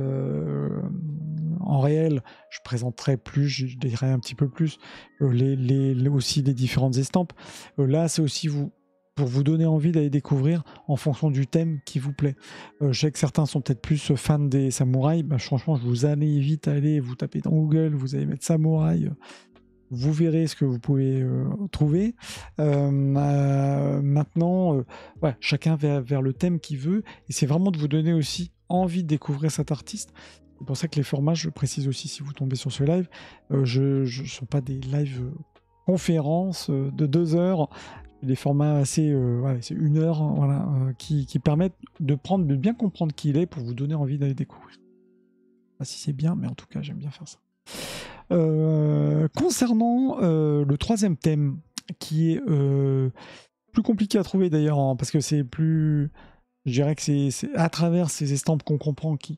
en réel, je présenterai plus, je dirais un petit peu plus aussi les différentes estampes. Là, c'est aussi pour vous donner envie d'aller découvrir en fonction du thème qui vous plaît. Je sais que certains sont peut-être plus fans des samouraïs. Bah, franchement, je vous invite à aller vous taper dans Google, vous allez mettre samouraï. Vous verrez ce que vous pouvez trouver. Maintenant, ouais, chacun va vers le thème qu'il veut. Et c'est vraiment de vous donner aussi envie de découvrir cet artiste. C'est pour ça que les formats, je précise aussi si vous tombez sur ce live, ne sont pas des lives conférences de 2 heures. Des formats assez, c'est 1 heure, voilà, qui permettent de bien comprendre qui il est pour vous donner envie d'aller découvrir. Je sais pas si c'est bien, mais en tout cas, j'aime bien faire ça. Concernant le 3e thème, qui est plus compliqué à trouver d'ailleurs, hein, parce que c'est plus... Je dirais que c'est à travers ces estampes qu'on comprend qu'il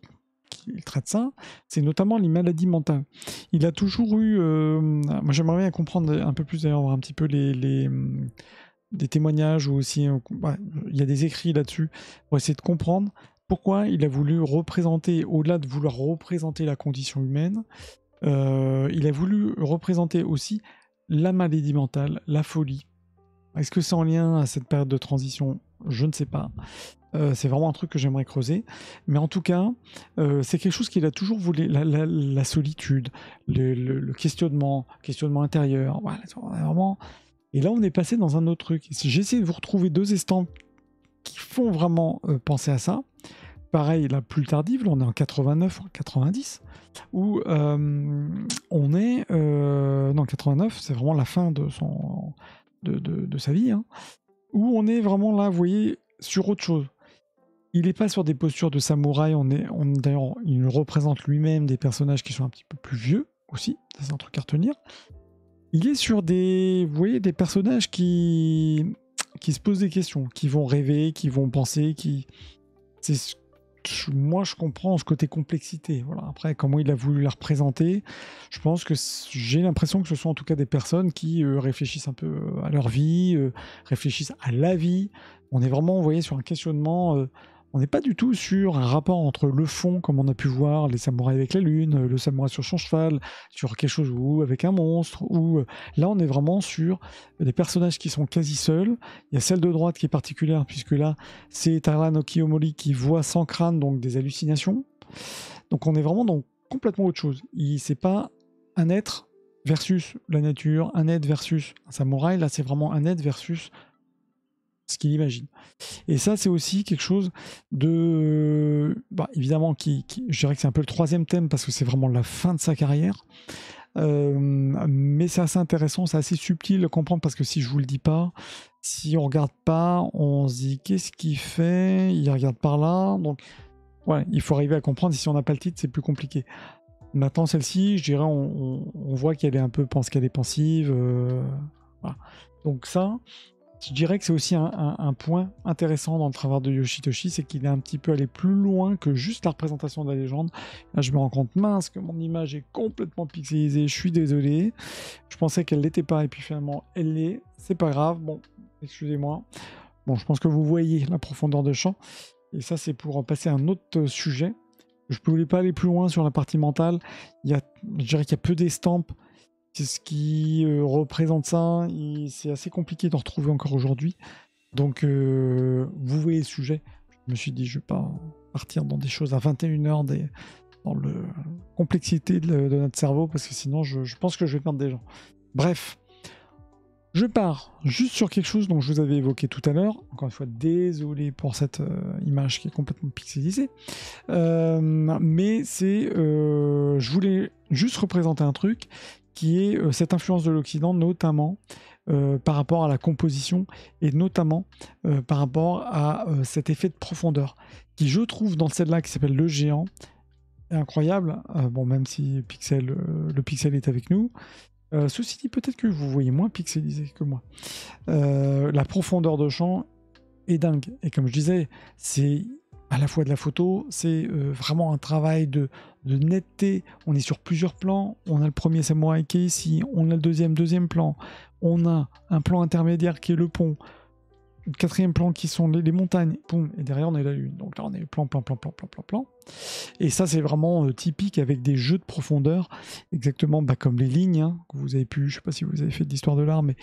traite ça, c'est notamment les maladies mentales. Il a toujours eu... moi j'aimerais bien comprendre un peu plus d'ailleurs, voir un petit peu des témoignages ou aussi... il y a des écrits là-dessus pour essayer de comprendre pourquoi il a voulu représenter, au-delà de vouloir représenter la condition humaine, il a voulu représenter aussi la maladie mentale, la folie. Est-ce que c'est en lien à cette période de transition? Je ne sais pas. C'est vraiment un truc que j'aimerais creuser. Mais en tout cas, c'est quelque chose qu'il a toujours voulu, la solitude, le questionnement intérieur. Voilà, vraiment... Et là, on est passé dans un autre truc. J'ai essayé de vous retrouver 2 estampes qui font vraiment penser à ça. Pareil, la plus tardive, là, on est en 89 ou 90, où on est... non, 89, c'est vraiment la fin de sa vie, hein, où on est vraiment là, vous voyez, sur autre chose. Il n'est pas sur des postures de samouraï, d'ailleurs, il représente lui-même des personnages qui sont un petit peu plus vieux aussi, ça c'est un truc à retenir. Il est sur des personnages qui se posent des questions, qui vont rêver, qui vont penser, moi je comprends ce côté complexité. Voilà. Après, comment il a voulu la représenter, je pense que j'ai l'impression que ce sont en tout cas des personnes qui réfléchissent un peu à leur vie, réfléchissent à la vie. On est vraiment, vous voyez, sur un questionnement. On n'est pas du tout sur un rapport entre le fond, comme on a pu voir, les samouraïs avec la lune, le samouraï sur son cheval, sur quelque chose ou avec un monstre, ou là on est vraiment sur des personnages qui sont quasi seuls. Il y a celle de droite qui est particulière, puisque là c'est Tara no Kiyomori qui voit sans crâne, donc des hallucinations. Donc on est vraiment dans complètement autre chose. C'est pas un être versus la nature, un être versus un samouraï, là c'est vraiment un être versus ce qu'il imagine. Et ça, c'est aussi quelque chose de... évidemment, je dirais que c'est un peu le 3e thème, parce que c'est vraiment la fin de sa carrière. Mais c'est assez intéressant, c'est assez subtil à comprendre, parce que si je vous le dis pas, si on regarde pas, on se dit qu'est-ce qu'il fait? Il regarde par là. Donc, ouais, il faut arriver à comprendre. Et si on n'a pas le titre, c'est plus compliqué. Maintenant, celle-ci, je dirais, on voit qu'elle est un peu qu'elle est pensive. Voilà. Donc ça... Je dirais que c'est aussi un point intéressant dans le travail de Yoshitoshi, c'est qu'il est un petit peu allé plus loin que juste la représentation de la légende. Là, je me rends compte, mince, que mon image est complètement pixelisée, je suis désolé. Je pensais qu'elle l'était pas, et puis finalement, elle l'est. C'est pas grave, bon, excusez-moi. Bon, je pense que vous voyez la profondeur de champ. Et ça, c'est pour passer à un autre sujet. Je ne voulais pas aller plus loin sur la partie mentale. Je dirais qu'il y a peu d'estampes. C'est ce qui représente ça. C'est assez compliqué d'en retrouver encore aujourd'hui. Donc, vous voyez le sujet. Je me suis dit, je ne vais pas partir dans des choses à 21h, dans la complexité de notre cerveau, parce que sinon, je pense que je vais perdre des gens. Bref. Je pars juste sur quelque chose dont je vous avais évoqué tout à l'heure. Encore une fois, désolé pour cette image qui est complètement pixelisée. Mais je voulais juste représenter un truc qui est cette influence de l'Occident, notamment par rapport à la composition et notamment par rapport à cet effet de profondeur qui, je trouve, dans celle-là qui s'appelle Le Géant, est incroyable. Bon, même si le pixel est avec nous. Ceci dit, peut-être que vous voyez moins pixelisé que moi. La profondeur de champ est dingue. Et comme je disais, c'est à la fois de la photo, c'est vraiment un travail de netteté. On est sur plusieurs plans. On a le premier samouraï qui est ici. On a le deuxième plan. On a un plan intermédiaire qui est le pont. Le quatrième plan qui sont les montagnes. Boum, et derrière, on a la lune. Donc là, on est plan. Et ça, c'est vraiment typique avec des jeux de profondeur, exactement comme les lignes que vous avez pu, je ne sais pas si vous avez fait de l'histoire de l'art, mais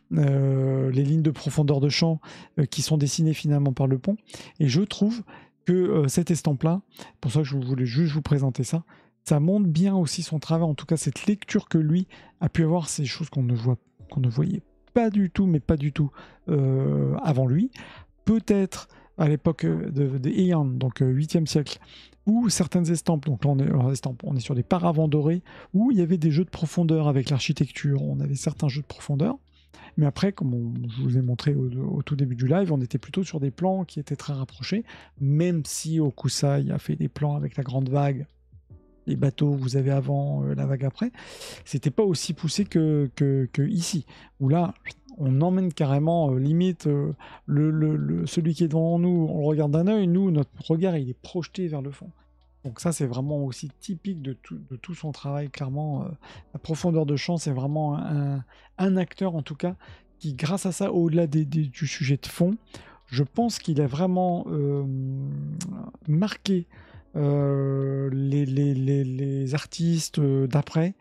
les lignes de profondeur de champ qui sont dessinées finalement par le pont. Et je trouve que cette estampe-là, pour ça que je voulais juste vous présenter ça, ça montre bien aussi son travail, en tout cas cette lecture que lui a pu avoir, ces choses qu'on ne voyait pas du tout, mais pas du tout avant lui. Peut-être à l'époque de Heian, donc 8e siècle, où certaines estampes, donc là on est sur des paravents dorés, où il y avait des jeux de profondeur avec l'architecture, on avait certains jeux de profondeur, mais après, comme je vous ai montré au tout début du live, on était plutôt sur des plans qui étaient très rapprochés, même si Okusai a fait des plans avec la grande vague, les bateaux que vous avez avant, la vague après, c'était pas aussi poussé que ici, où là, on emmène carrément limite celui qui est devant nous, on le regarde d'un œil, nous, notre regard, il est projeté vers le fond. Donc ça, c'est vraiment aussi typique de tout son travail, clairement. La profondeur de champ, c'est vraiment un acteur, en tout cas, qui, grâce à ça, au-delà du sujet de fond, je pense qu'il a vraiment marqué les artistes d'après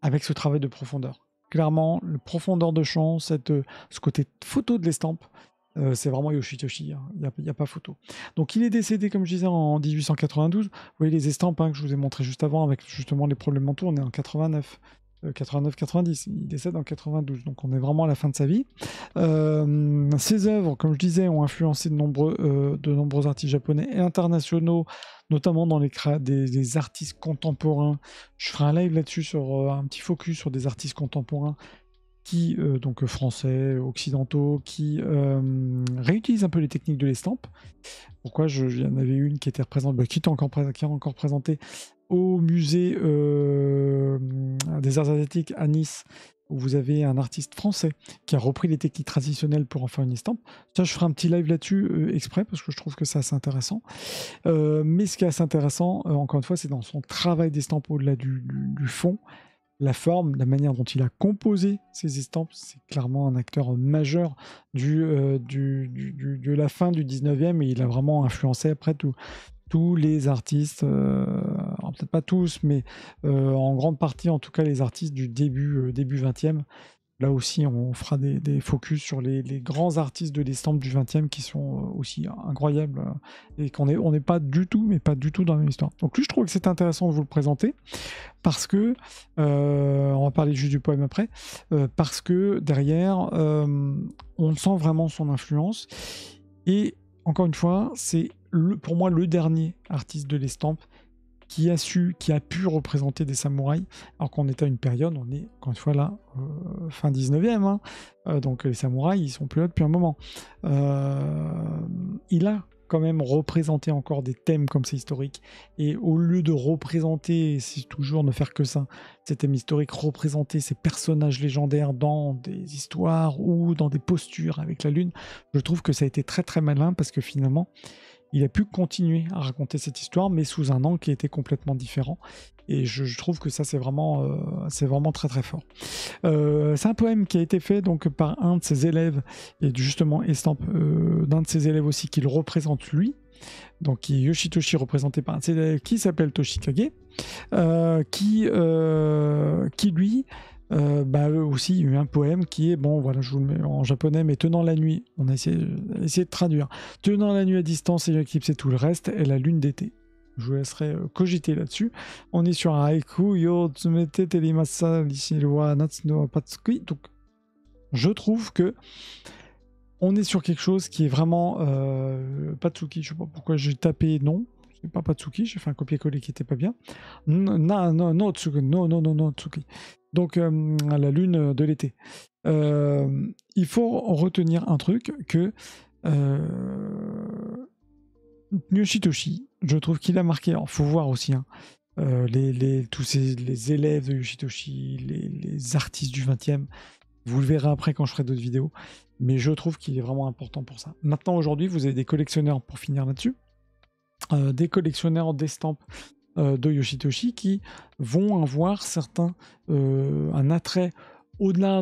avec ce travail de profondeur. Clairement, le profondeur de champ, ce côté photo de l'estampe, c'est vraiment Yoshitoshi, il n'y a pas photo. Donc il est décédé, comme je disais, en 1892. Vous voyez les estampes que je vous ai montrées juste avant, avec justement les problèmes mentaux, on est en 89. 89-90, il décède en 92, donc on est vraiment à la fin de sa vie. Ses œuvres, comme je disais, ont influencé de nombreux artistes japonais et internationaux, notamment dans des artistes contemporains. Je ferai un live là-dessus, sur un petit focus sur des artistes contemporains qui, donc français, occidentaux, qui réutilisent un peu les techniques de l'estampe. Pourquoi il y en avait une qui était représentée, qui est encore présentée au musée des arts asiatiques à Nice, où vous avez un artiste français qui a repris les techniques traditionnelles pour en faire une estampe. Ça, je ferai un petit live là-dessus exprès, parce que je trouve que c'est assez intéressant. Mais ce qui est assez intéressant, encore une fois, c'est dans son travail d'estampe au-delà du fond. La forme, la manière dont il a composé ses estampes, c'est clairement un acteur majeur de la fin du 19e, et il a vraiment influencé après tous les artistes, alors peut-être pas tous, mais en grande partie, en tout cas, les artistes du début 20e. Là aussi, on fera des focus sur les grands artistes de l'estampe du 20e qui sont aussi incroyables et on n'est pas du tout, mais pas du tout dans la même histoire. Donc lui, je trouve que c'est intéressant de vous le présenter parce que, on va parler juste du poème après, parce que derrière, on sent vraiment son influence. Et encore une fois, c'est pour moi le dernier artiste de l'estampe qui a pu représenter des samouraïs, alors qu'on est à une période, on est encore une fois là, fin 19e, donc les samouraïs, ils sont plus là depuis un moment. Il a quand même représenter encore des thèmes comme c'est historique. Et au lieu de représenter, c'est toujours ne faire que ça, ces thèmes historiques, représenter ces personnages légendaires dans des histoires ou dans des postures avec la Lune, je trouve que ça a été très très malin parce que finalement, il a pu continuer à raconter cette histoire, mais sous un angle qui était complètement différent. Et je trouve que ça, c'est vraiment très très fort. C'est un poème qui a été fait donc par un de ses élèves, et justement estampe d'un de ses élèves aussi qui le représente lui. Donc qui est Yoshitoshi, représenté par un de ses élèves qui s'appelle Toshikage, qui lui aussi il y a eu un poème qui est, bon voilà, je vous le mets en japonais, mais tenant la nuit, on a essayé de traduire, tenant la nuit à distance et l'éclipse et tout le reste, et la lune d'été. Je vous laisserai cogiter là-dessus. On est sur un haïku, yo tsumete terimasa lishiwa natsu no patsuki. Donc je trouve que on est sur quelque chose qui est vraiment Patsuki. Je sais pas pourquoi j'ai tapé non. C'est pas Patsuki, j'ai fait un copier-coller qui était pas bien. Non, Tsuki. Donc la lune de l'été. Il faut retenir un truc que Yoshitoshi, je trouve qu'il a marqué. Alors faut voir aussi tous les élèves de Yoshitoshi, les artistes du 20e. Vous le verrez après quand je ferai d'autres vidéos. Mais je trouve qu'il est vraiment important pour ça. Maintenant, aujourd'hui, vous avez des collectionneurs, pour finir là-dessus, des collectionneurs d'estampes de Yoshitoshi qui vont avoir un attrait au-delà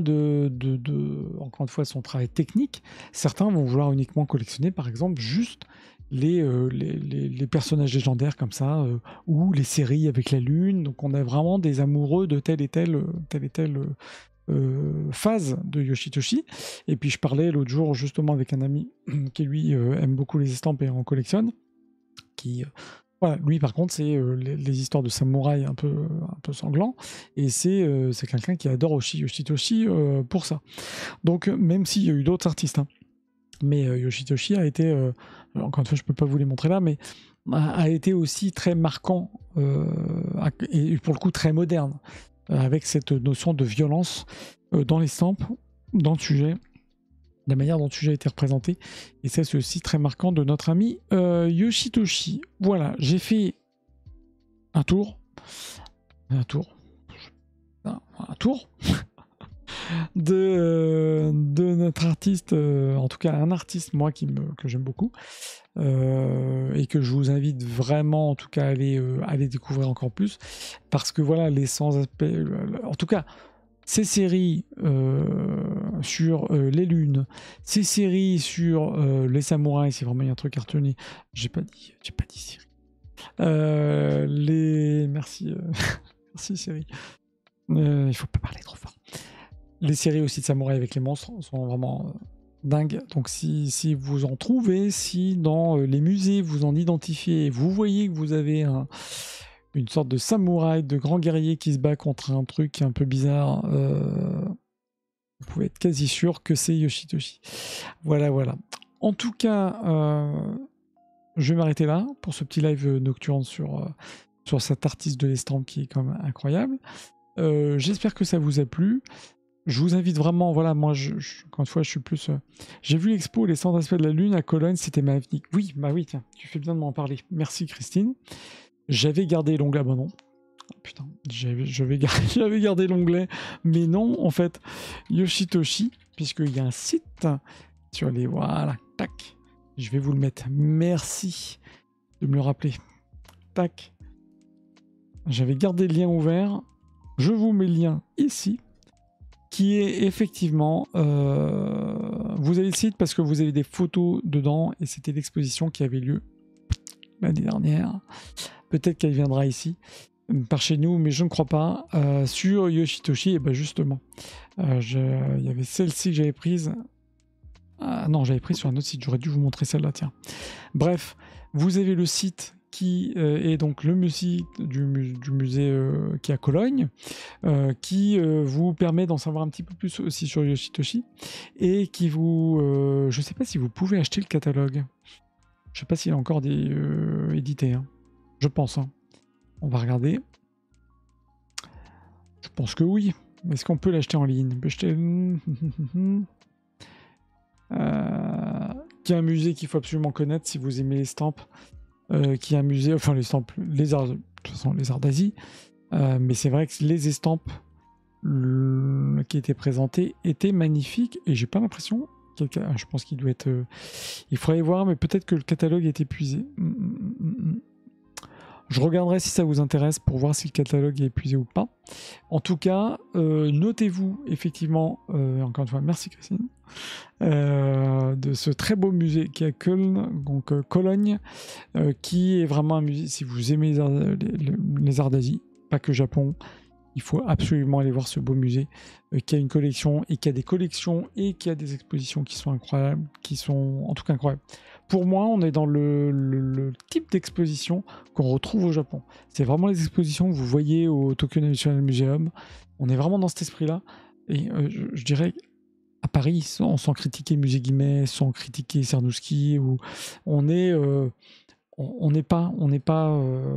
encore une fois, son travail technique. Certains vont vouloir uniquement collectionner, par exemple, juste les personnages légendaires comme ça, ou les séries avec la Lune. Donc on a vraiment des amoureux de telle et telle phase de Yoshitoshi. Et puis je parlais l'autre jour justement avec un ami qui lui aime beaucoup les estampes et en collectionne, qui voilà, lui par contre c'est les histoires de samouraï un peu sanglants, et c'est quelqu'un qui adore aussi Yoshitoshi pour ça. Donc même s'il y a eu d'autres artistes, mais Yoshitoshi a été, encore une fois je peux pas vous les montrer là, mais a été aussi très marquant et pour le coup très moderne, avec cette notion de violence dans l'estampe, dans le sujet, la manière dont le sujet a été représenté. Et ça, c'est aussi très marquant de notre ami Yoshitoshi. Voilà, j'ai fait un tour de notre artiste, en tout cas un artiste, moi, que j'aime beaucoup, et que je vous invite vraiment, en tout cas, à aller découvrir encore plus, parce que voilà, les 100 aspects, en tout cas, ces séries sur les lunes, ces séries sur les samouraïs, c'est vraiment un truc à retenir. J'ai pas dit série. Merci, merci série. Il faut pas parler trop fort. Les séries aussi de samouraïs avec les monstres sont vraiment dingues. Donc si vous en trouvez, si dans les musées vous en identifiez, vous voyez que vous avez une sorte de samouraï, de grand guerrier qui se bat contre un truc un peu bizarre, vous pouvez être quasi sûr que c'est Yoshitoshi. Voilà. En tout cas, je vais m'arrêter là pour ce petit live nocturne sur cet artiste de l'estampe qui est quand même incroyable. J'espère que ça vous a plu. Je vous invite vraiment, voilà, moi, encore une fois, je suis plus... J'ai vu l'expo Les 100 aspects de la Lune à Cologne, c'était magnifique. Oui, tiens, tu fais bien de m'en parler. Merci Christine. J'avais gardé l'onglet, bah non. Putain, j'avais gardé l'onglet, mais non, en fait, Yoshitoshi, puisqu'il y a un site sur les... Voilà, tac. Je vais vous le mettre. Merci de me le rappeler. Tac. J'avais gardé le lien ouvert. Je vous mets le lien ici, qui est effectivement... vous avez le site parce que vous avez des photos dedans, et c'était l'exposition qui avait lieu l'année dernière. Peut-être qu'elle viendra ici, par chez nous, mais je ne crois pas. Sur Yoshitoshi, et ben justement, il y avait celle-ci que j'avais prise. Non, j'avais prise sur un autre site, j'aurais dû vous montrer celle-là, tiens. Bref, vous avez le site qui est donc le musée du musée qui est à Cologne, qui vous permet d'en savoir un petit peu plus aussi sur Yoshitoshi, et qui vous... je ne sais pas si vous pouvez acheter le catalogue. Je ne sais pas s'il est encore édité. Je pense. On va regarder. Je pense que oui. Est-ce qu'on peut l'acheter en ligne? qui est un musée qu'il faut absolument connaître si vous aimez les estampes, qui est un musée, enfin les estampes, les arts, de toute façon les arts d'Asie, mais c'est vrai que les estampes qui étaient présentées étaient magnifiques et j'ai pas l'impression, je pense qu'il doit être, il faudrait voir, mais peut-être que le catalogue est épuisé. Je regarderai si ça vous intéresse pour voir si le catalogue est épuisé ou pas. En tout cas, notez-vous effectivement, encore une fois, merci Christine, de ce très beau musée qui est à Köln, donc Cologne, qui est vraiment un musée, si vous aimez les arts d'Asie, pas que Japon, il faut absolument aller voir ce beau musée qui a une collection et qui a des collections et qui a des expositions qui sont incroyables, qui sont en tout cas incroyables. Pour moi, on est dans le type d'exposition qu'on retrouve au Japon. C'est vraiment les expositions que vous voyez au Tokyo National Museum. On est vraiment dans cet esprit-là. Et je dirais à Paris, sans critiquer Musée Guimet, sans critiquer Cernuschi, on est...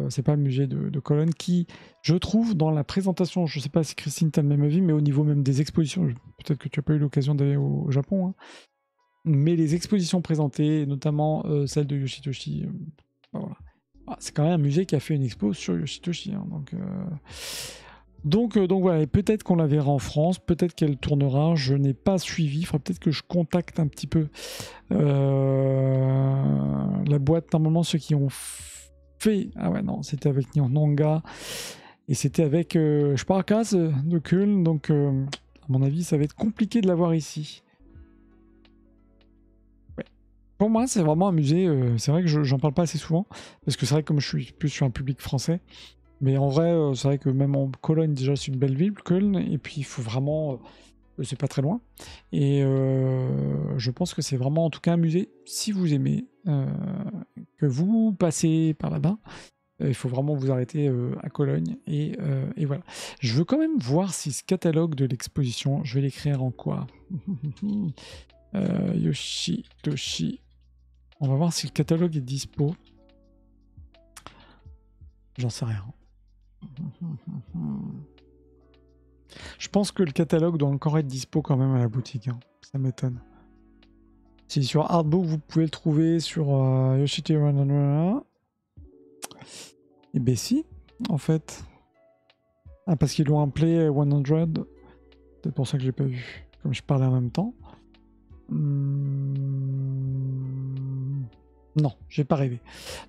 c'est pas le musée de Cologne qui, je trouve, dans la présentation, je sais pas si Christine t'as le même avis, mais au niveau même des expositions, peut-être que tu n'as pas eu l'occasion d'aller au Japon, hein, mais les expositions présentées, notamment celle de Yoshitoshi, voilà. C'est quand même un musée qui a fait une expo sur Yoshitoshi, hein, donc voilà, et peut-être qu'on la verra en France, peut-être qu'elle tournera, je n'ai pas suivi, il faudra peut-être que je contacte un petit peu la boîte, normalement ceux qui ont fait, ah ouais non, c'était avec Nihonmanga, et c'était avec Sparkas de Köln, donc à mon avis ça va être compliqué de l'avoir ici. Ouais. Pour moi c'est vraiment un musée, c'est vrai que j'en parle pas assez souvent, parce que c'est vrai que comme je suis plus sur un public français, mais en vrai, c'est vrai que même en Cologne, déjà, c'est une belle ville, Köln, et puis il faut vraiment... c'est pas très loin. Et je pense que c'est vraiment, en tout cas, un musée, si vous aimez, que vous passez par là-bas, il faut vraiment vous arrêter à Cologne, et voilà. Je veux quand même voir si ce catalogue de l'exposition, je vais l'écrire en quoi Yoshitoshi. On va voir si le catalogue est dispo. J'en sais rien. Je pense que le catalogue doit encore être dispo quand même à la boutique, hein. Ça m'étonne. Si sur Artbook vous pouvez le trouver sur Yoshiteru 100, et ben si, en fait. Ah, parce qu'ils l'ont appelé 100, c'est pour ça que j'ai pas vu, comme je parlais en même temps. Non, j'ai pas rêvé.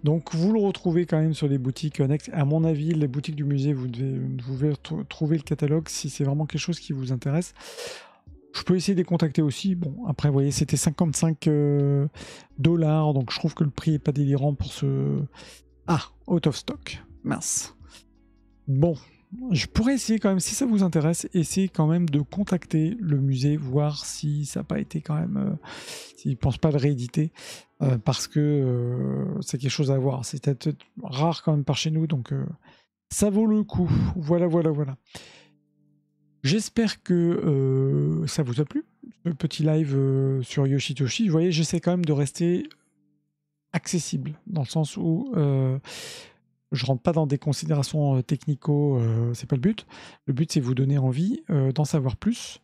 Donc vous le retrouvez quand même sur les boutiques annexes. À mon avis, les boutiques du musée, vous devez trouver le catalogue si c'est vraiment quelque chose qui vous intéresse. Je peux essayer de les contacter aussi. Bon, après, vous voyez, c'était 55 $, donc je trouve que le prix est pas délirant pour ce... Ah, out of stock. Mince. Bon, je pourrais essayer quand même, si ça vous intéresse, essayer quand même de contacter le musée, voir si ça n'a pas été quand même... s'ils ne pensent pas le rééditer. Parce que c'est quelque chose à voir. C'est peut-être rare quand même par chez nous, donc ça vaut le coup. Voilà. J'espère que ça vous a plu, ce petit live sur Yoshitoshi. Vous voyez, j'essaie quand même de rester accessible, dans le sens où je rentre pas dans des considérations technico, c'est pas le but. Le but, c'est vous donner envie d'en savoir plus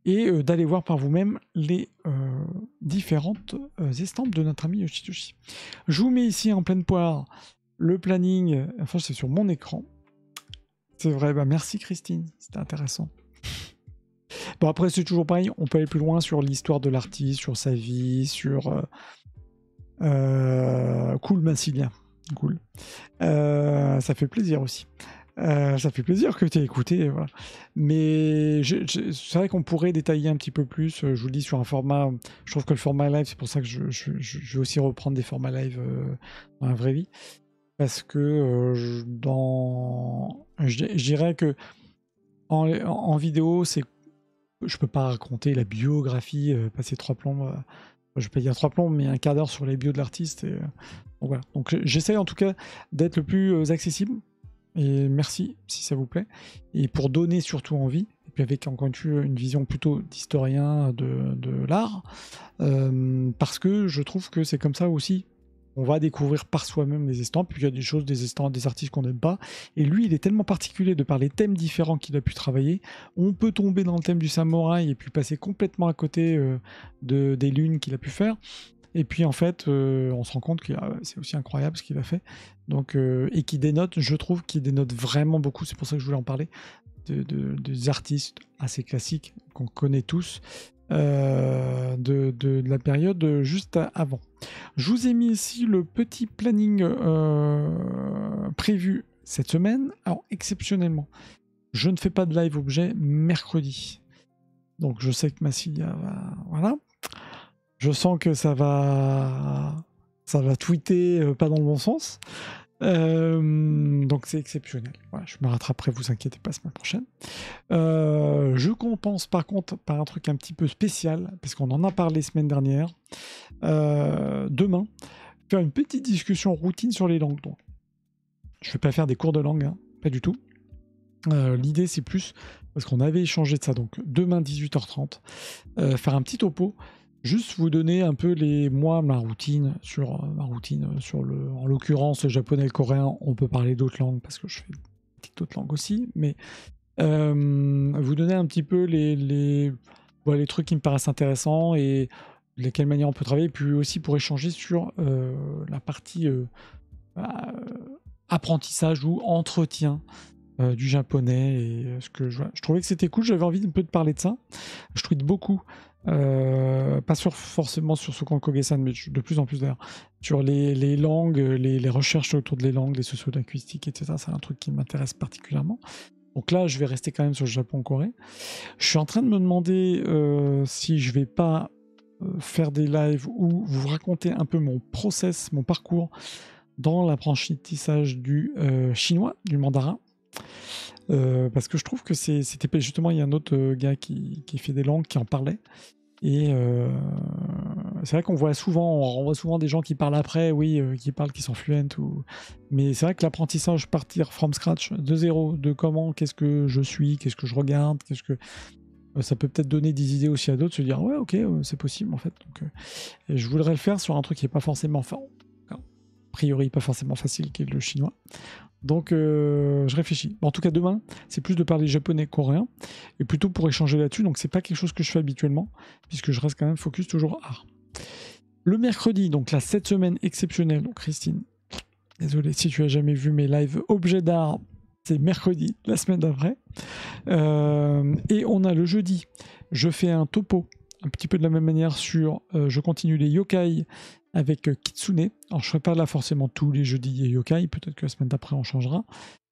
et d'aller voir par vous-même les différentes estampes de notre ami Yoshitoshi. Je vous mets ici en pleine poire le planning, enfin c'est sur mon écran. C'est vrai, bah merci Christine, c'était intéressant. Bon après c'est toujours pareil, on peut aller plus loin sur l'histoire de l'artiste, sur sa vie, sur... cool Massilien, cool. Ça fait plaisir aussi. Ça fait plaisir que tu aies écouté, voilà. Mais c'est vrai qu'on pourrait détailler un petit peu plus. Je vous le dis sur un format. Je trouve que le format live, c'est pour ça que je vais aussi reprendre des formats live dans la vraie vie, parce que je dirais que en vidéo, je peux pas raconter la biographie, passer 3 plombs. Je vais pas dire 3 plombs, mais un quart d'heure sur les bios de l'artiste. Donc voilà. Donc j'essaye en tout cas d'être le plus accessible. Et merci si ça vous plaît. Et pour donner surtout envie, et puis avec encore une vision plutôt d'historien de l'art, parce que je trouve que c'est comme ça aussi. On va découvrir par soi-même les estampes, puis il y a des choses, des estampes, des artistes qu'on n'aime pas. Et lui, il est tellement particulier de par les thèmes différents qu'il a pu travailler. On peut tomber dans le thème du samouraï et puis passer complètement à côté des lunes qu'il a pu faire. Et puis en fait, on se rend compte que c'est aussi incroyable ce qu'il a fait. Donc, et qui dénote, je trouve, qu'il dénote vraiment beaucoup. C'est pour ça que je voulais en parler. Des artistes assez classiques qu'on connaît tous de la période juste avant. Je vous ai mis ici le petit planning prévu cette semaine. Alors, exceptionnellement, je ne fais pas de live objet mercredi. Donc, je sais que Massilia va... Voilà. Je sens que ça va tweeter pas dans le bon sens. Donc c'est exceptionnel. Voilà, je me rattraperai, vous inquiétez pas, semaine prochaine. Je compense par contre par un truc un petit peu spécial, parce qu'on en a parlé semaine dernière. Demain, faire une petite discussion routine sur les langues. Donc, je ne vais pas faire des cours de langue, hein, pas du tout. L'idée c'est plus, parce qu'on avait échangé de ça, donc demain 18h30, faire un petit topo. Juste vous donner un peu ma routine sur en l'occurrence japonais et le coréen. On peut parler d'autres langues parce que je fais d'autres langues aussi, mais vous donner un petit peu les trucs qui me paraissent intéressants et de quelle manière on peut travailler, puis aussi pour échanger sur la partie apprentissage ou entretien du japonais et ce que je trouvais que c'était cool. J'avais envie un peu de parler de ça. Je tweete beaucoup. Pas forcément sur Sokan Koge-san, mais de plus en plus d'ailleurs, sur les langues, les recherches autour des langues, les sociolinguistiques, etc. C'est un truc qui m'intéresse particulièrement. Donc là, je vais rester quand même sur le Japon-Corée. Je suis en train de me demander si je vais pas faire des lives où vous raconter un peu mon process, mon parcours dans l'apprentissage du chinois, du mandarin. Parce que je trouve que c'était justement, il y a un autre gars qui fait des langues qui en parlait. Et c'est vrai qu'on voit souvent, on renvoie souvent des gens qui parlent après, qui parlent, qui sont fluents. Mais c'est vrai que l'apprentissage, partir from scratch, de zéro, de comment, qu'est-ce que je suis, qu'est-ce que je regarde, ça peut peut-être donner des idées aussi à d'autres, se dire ouais, ok, c'est possible en fait. Donc, et je voudrais le faire sur un truc qui est pas forcément, a priori pas forcément facile, qui est le chinois. Donc je réfléchis. En tout cas demain, c'est plus de parler japonais, coréen, et plutôt pour échanger là-dessus. Donc c'est pas quelque chose que je fais habituellement, puisque je reste quand même focus toujours art. Le mercredi, donc là cette semaine exceptionnelle. Donc Christine, désolé si tu as jamais vu mes lives objets d'art, c'est mercredi, la semaine d'après. Et on a le jeudi, je fais un topo, un petit peu de la même manière sur, je continue les yokai avec Kitsune. Alors je ne ferai pas là forcément tous les jeudis les yokai, peut-être que la semaine d'après on changera.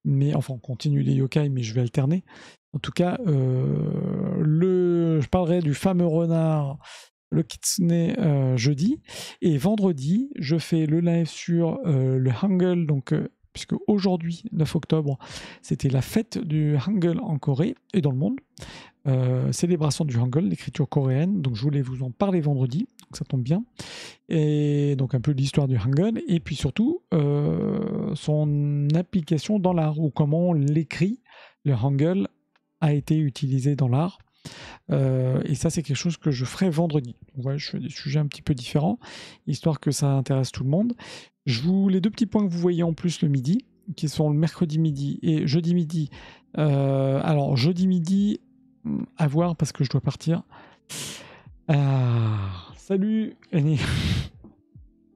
Mais enfin on continue les yokai, mais je vais alterner. En tout cas, je parlerai du fameux renard, le Kitsune jeudi. Et vendredi, je fais le live sur le Hangul, donc puisque aujourd'hui, 9 octobre, c'était la fête du Hangul en Corée et dans le monde. Célébration du Hangul, l'écriture coréenne. Donc je voulais vous en parler vendredi, donc ça tombe bien. Et donc un peu l'histoire du Hangul et puis surtout son application dans l'art, ou comment on l'écrit. Le Hangul a été utilisé dans l'art. Et ça c'est quelque chose que je ferai vendredi. Donc, ouais, je fais des sujets un petit peu différents, histoire que ça intéresse tout le monde. Les deux petits points que vous voyez en plus le midi, qui sont le mercredi midi et jeudi midi. Alors jeudi midi, à voir parce que je dois partir. Salut Annie.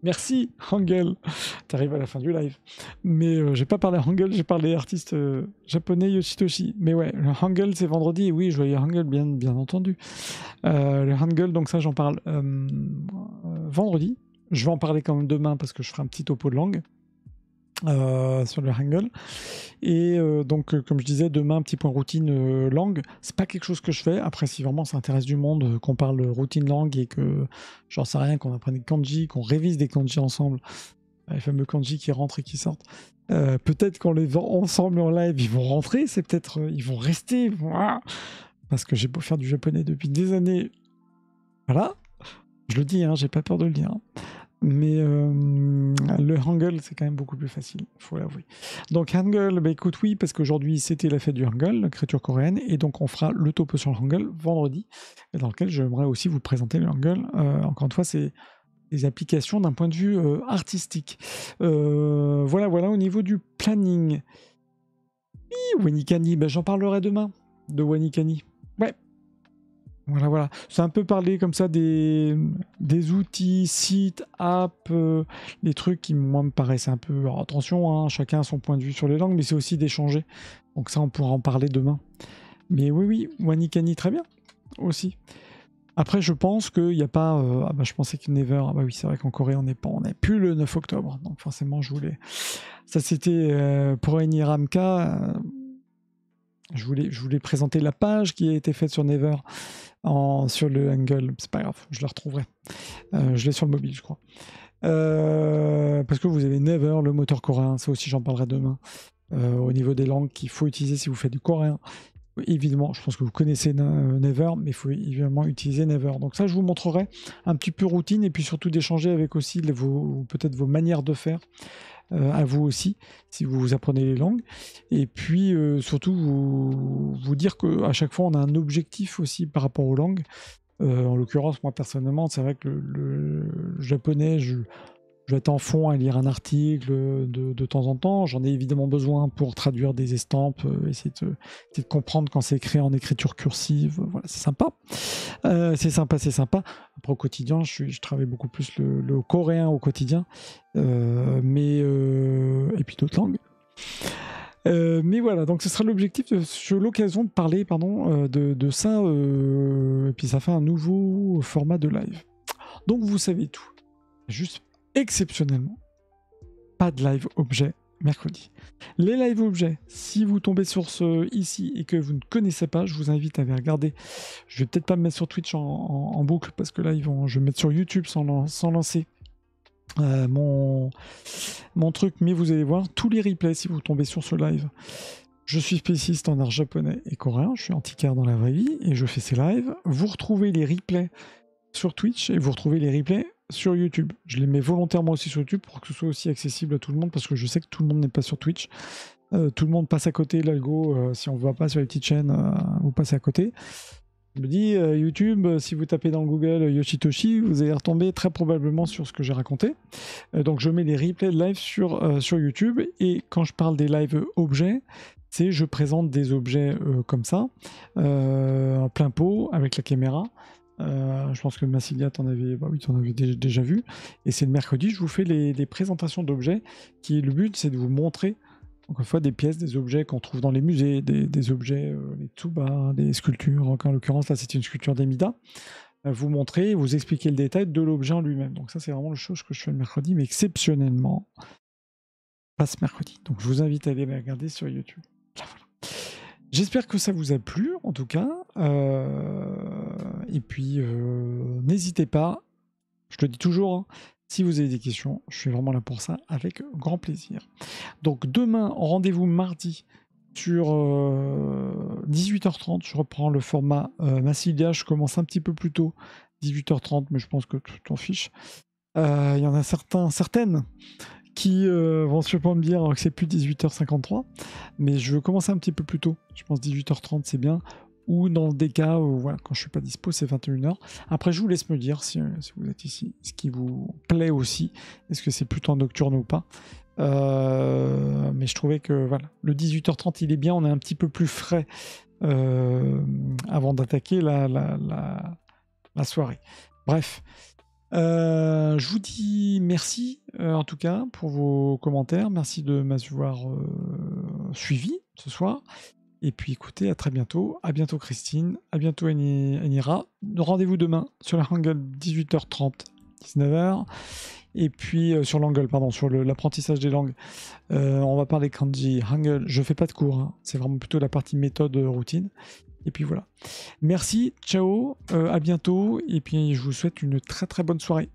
Merci Hangul. T'arrives à la fin du live. Mais j'ai pas parlé Hangul, j'ai parlé artiste japonais Yoshitoshi. Mais ouais, le Hangul c'est vendredi. Et oui, je voyais Hangul bien entendu. Le Hangul, donc ça j'en parle vendredi. Je vais en parler quand même demain parce que je ferai un petit topo de langue sur le Hangul. Et donc comme je disais, demain petit point routine langue. C'est pas quelque chose que je fais. Après si vraiment ça intéresse du monde, qu'on parle routine langue et que j'en sais rien, qu'on apprenne des kanji, qu'on révise des kanji ensemble, les fameux kanji qui rentrent et qui sortent, peut-être qu'on les vend ensemble en live, ils vont rentrer, c'est peut-être ils vont rester, parce que j'ai beau faire du japonais depuis des années, voilà, je le dis, hein, j'ai pas peur de le dire, hein. Mais le Hangul, c'est quand même beaucoup plus facile, il faut l'avouer. Donc Hangul, bah écoute, oui, parce qu'aujourd'hui c'était la fête du Hangul, l'écriture coréenne, et donc on fera le topo sur le Hangul vendredi, dans lequel j'aimerais aussi vous présenter le Hangul. Encore une fois, c'est des applications d'un point de vue artistique. Voilà, au niveau du planning. Oui, Wanikani, bah, j'en parlerai demain de Wanikani. Ouais. Voilà, voilà. C'est un peu parler comme ça des outils, sites, apps, les trucs qui, moi, me paraissent un peu... Alors, attention, hein, chacun a son point de vue sur les langues, mais c'est aussi d'échanger. Donc ça, on pourra en parler demain. Mais oui, oui, Wanikani, très bien, aussi. Après, je pense qu'il n'y a pas... ah bah, je pensais que Never... Ah bah oui, c'est vrai qu'en Corée, on n'est plus le 9 octobre. Donc forcément, je voulais... Ça, c'était pour Eni Ramka. Je voulais présenter la page qui a été faite sur Never sur le Angle. C'est pas grave, je la retrouverai. Je l'ai sur le mobile, je crois. Parce que vous avez Never, le moteur coréen. Ça aussi, j'en parlerai demain. Au niveau des langues qu'il faut utiliser si vous faites du coréen. Évidemment, je pense que vous connaissez Never, mais il faut évidemment utiliser Never. Donc ça, je vous montrerai un petit peu routine et puis surtout d'échanger avec aussi peut-être vos manières de faire. À vous aussi, si vous apprenez les langues. Et puis, surtout, vous dire qu'à chaque fois, on a un objectif aussi par rapport aux langues. En l'occurrence, moi, personnellement, c'est vrai que le japonais, je vais être en fond à lire un article de temps en temps. J'en ai évidemment besoin pour traduire des estampes, essayer de comprendre quand c'est écrit en écriture cursive. Voilà, c'est sympa. C'est sympa. Après, au quotidien, je travaille beaucoup plus le coréen au quotidien, et puis d'autres langues. Mais voilà, donc ce sera l'objectif, sur l'occasion de parler de ça, et puis ça fait un nouveau format de live. Donc vous savez tout. Juste exceptionnellement, pas de live objet mercredi. Les live objets, si vous tombez sur ce ici et que vous ne connaissez pas, je vous invite à aller regarder. Je vais peut-être pas me mettre sur Twitch en boucle parce que là je vais me mettre sur YouTube sans lancer mon truc, mais vous allez voir tous les replays si vous tombez sur ce live. Je suis spécialiste en art japonais et coréen, je suis antiquaire dans la vraie vie et je fais ces lives. Vous retrouvez les replays sur Twitch et vous retrouvez les replays sur YouTube. Je les mets volontairement aussi sur YouTube pour que ce soit aussi accessible à tout le monde parce que je sais que tout le monde n'est pas sur Twitch. Tout le monde passe à côté, l'algo, si on ne voit pas sur les petites chaînes, vous passez à côté. Je me dis, YouTube, si vous tapez dans Google Yoshitoshi, vous allez retomber très probablement sur ce que j'ai raconté. Donc je mets les replays de live sur YouTube et quand je parle des live objets, c'est je présente des objets comme ça, en plein pot, avec la caméra. Je pense que Massilia, t'en avais déjà vu. Et c'est le mercredi, je vous fais les présentations d'objets, le but, c'est de vous montrer, encore une fois, des pièces, des objets qu'on trouve dans les musées, des objets, les tsuba, des sculptures. En l'occurrence, là, c'est une sculpture d'Emida. Vous montrer, vous expliquer le détail de l'objet en lui-même. Donc ça, c'est vraiment la chose que je fais le mercredi, mais exceptionnellement, pas ce mercredi. Donc je vous invite à aller les regarder sur YouTube. Là, voilà. J'espère que ça vous a plu, en tout cas. Et puis, n'hésitez pas, je te dis toujours, hein, si vous avez des questions, je suis vraiment là pour ça, avec grand plaisir. Donc demain, rendez-vous mardi sur 18h30. Je reprends le format Massilia. Je commence un petit peu plus tôt, 18h30, mais je pense que tu t'en fiches. Il y en a certaines qui vont sûrement me dire que c'est plus 18h53, mais je veux commencer un petit peu plus tôt. Je pense 18h30 c'est bien, ou dans des cas où voilà, quand je suis pas dispo c'est 21h. Après je vous laisse me dire si vous êtes ici, ce qui vous plaît aussi, est-ce que c'est plutôt en nocturne ou pas. Mais je trouvais que voilà, le 18h30 il est bien, on est un petit peu plus frais avant d'attaquer la soirée. Bref. Je vous dis merci en tout cas pour vos commentaires, merci de m'avoir suivi ce soir et puis écoutez, à très bientôt, Christine, à bientôt Anira, rendez-vous demain sur la Hangul 18h30 19h et puis sur l'Hangul, pardon, sur l'apprentissage des langues, on va parler kanji Hangul, je fais pas de cours, hein. C'est vraiment plutôt la partie méthode routine. Et puis voilà. Merci, ciao, à bientôt. Et puis je vous souhaite une très très bonne soirée.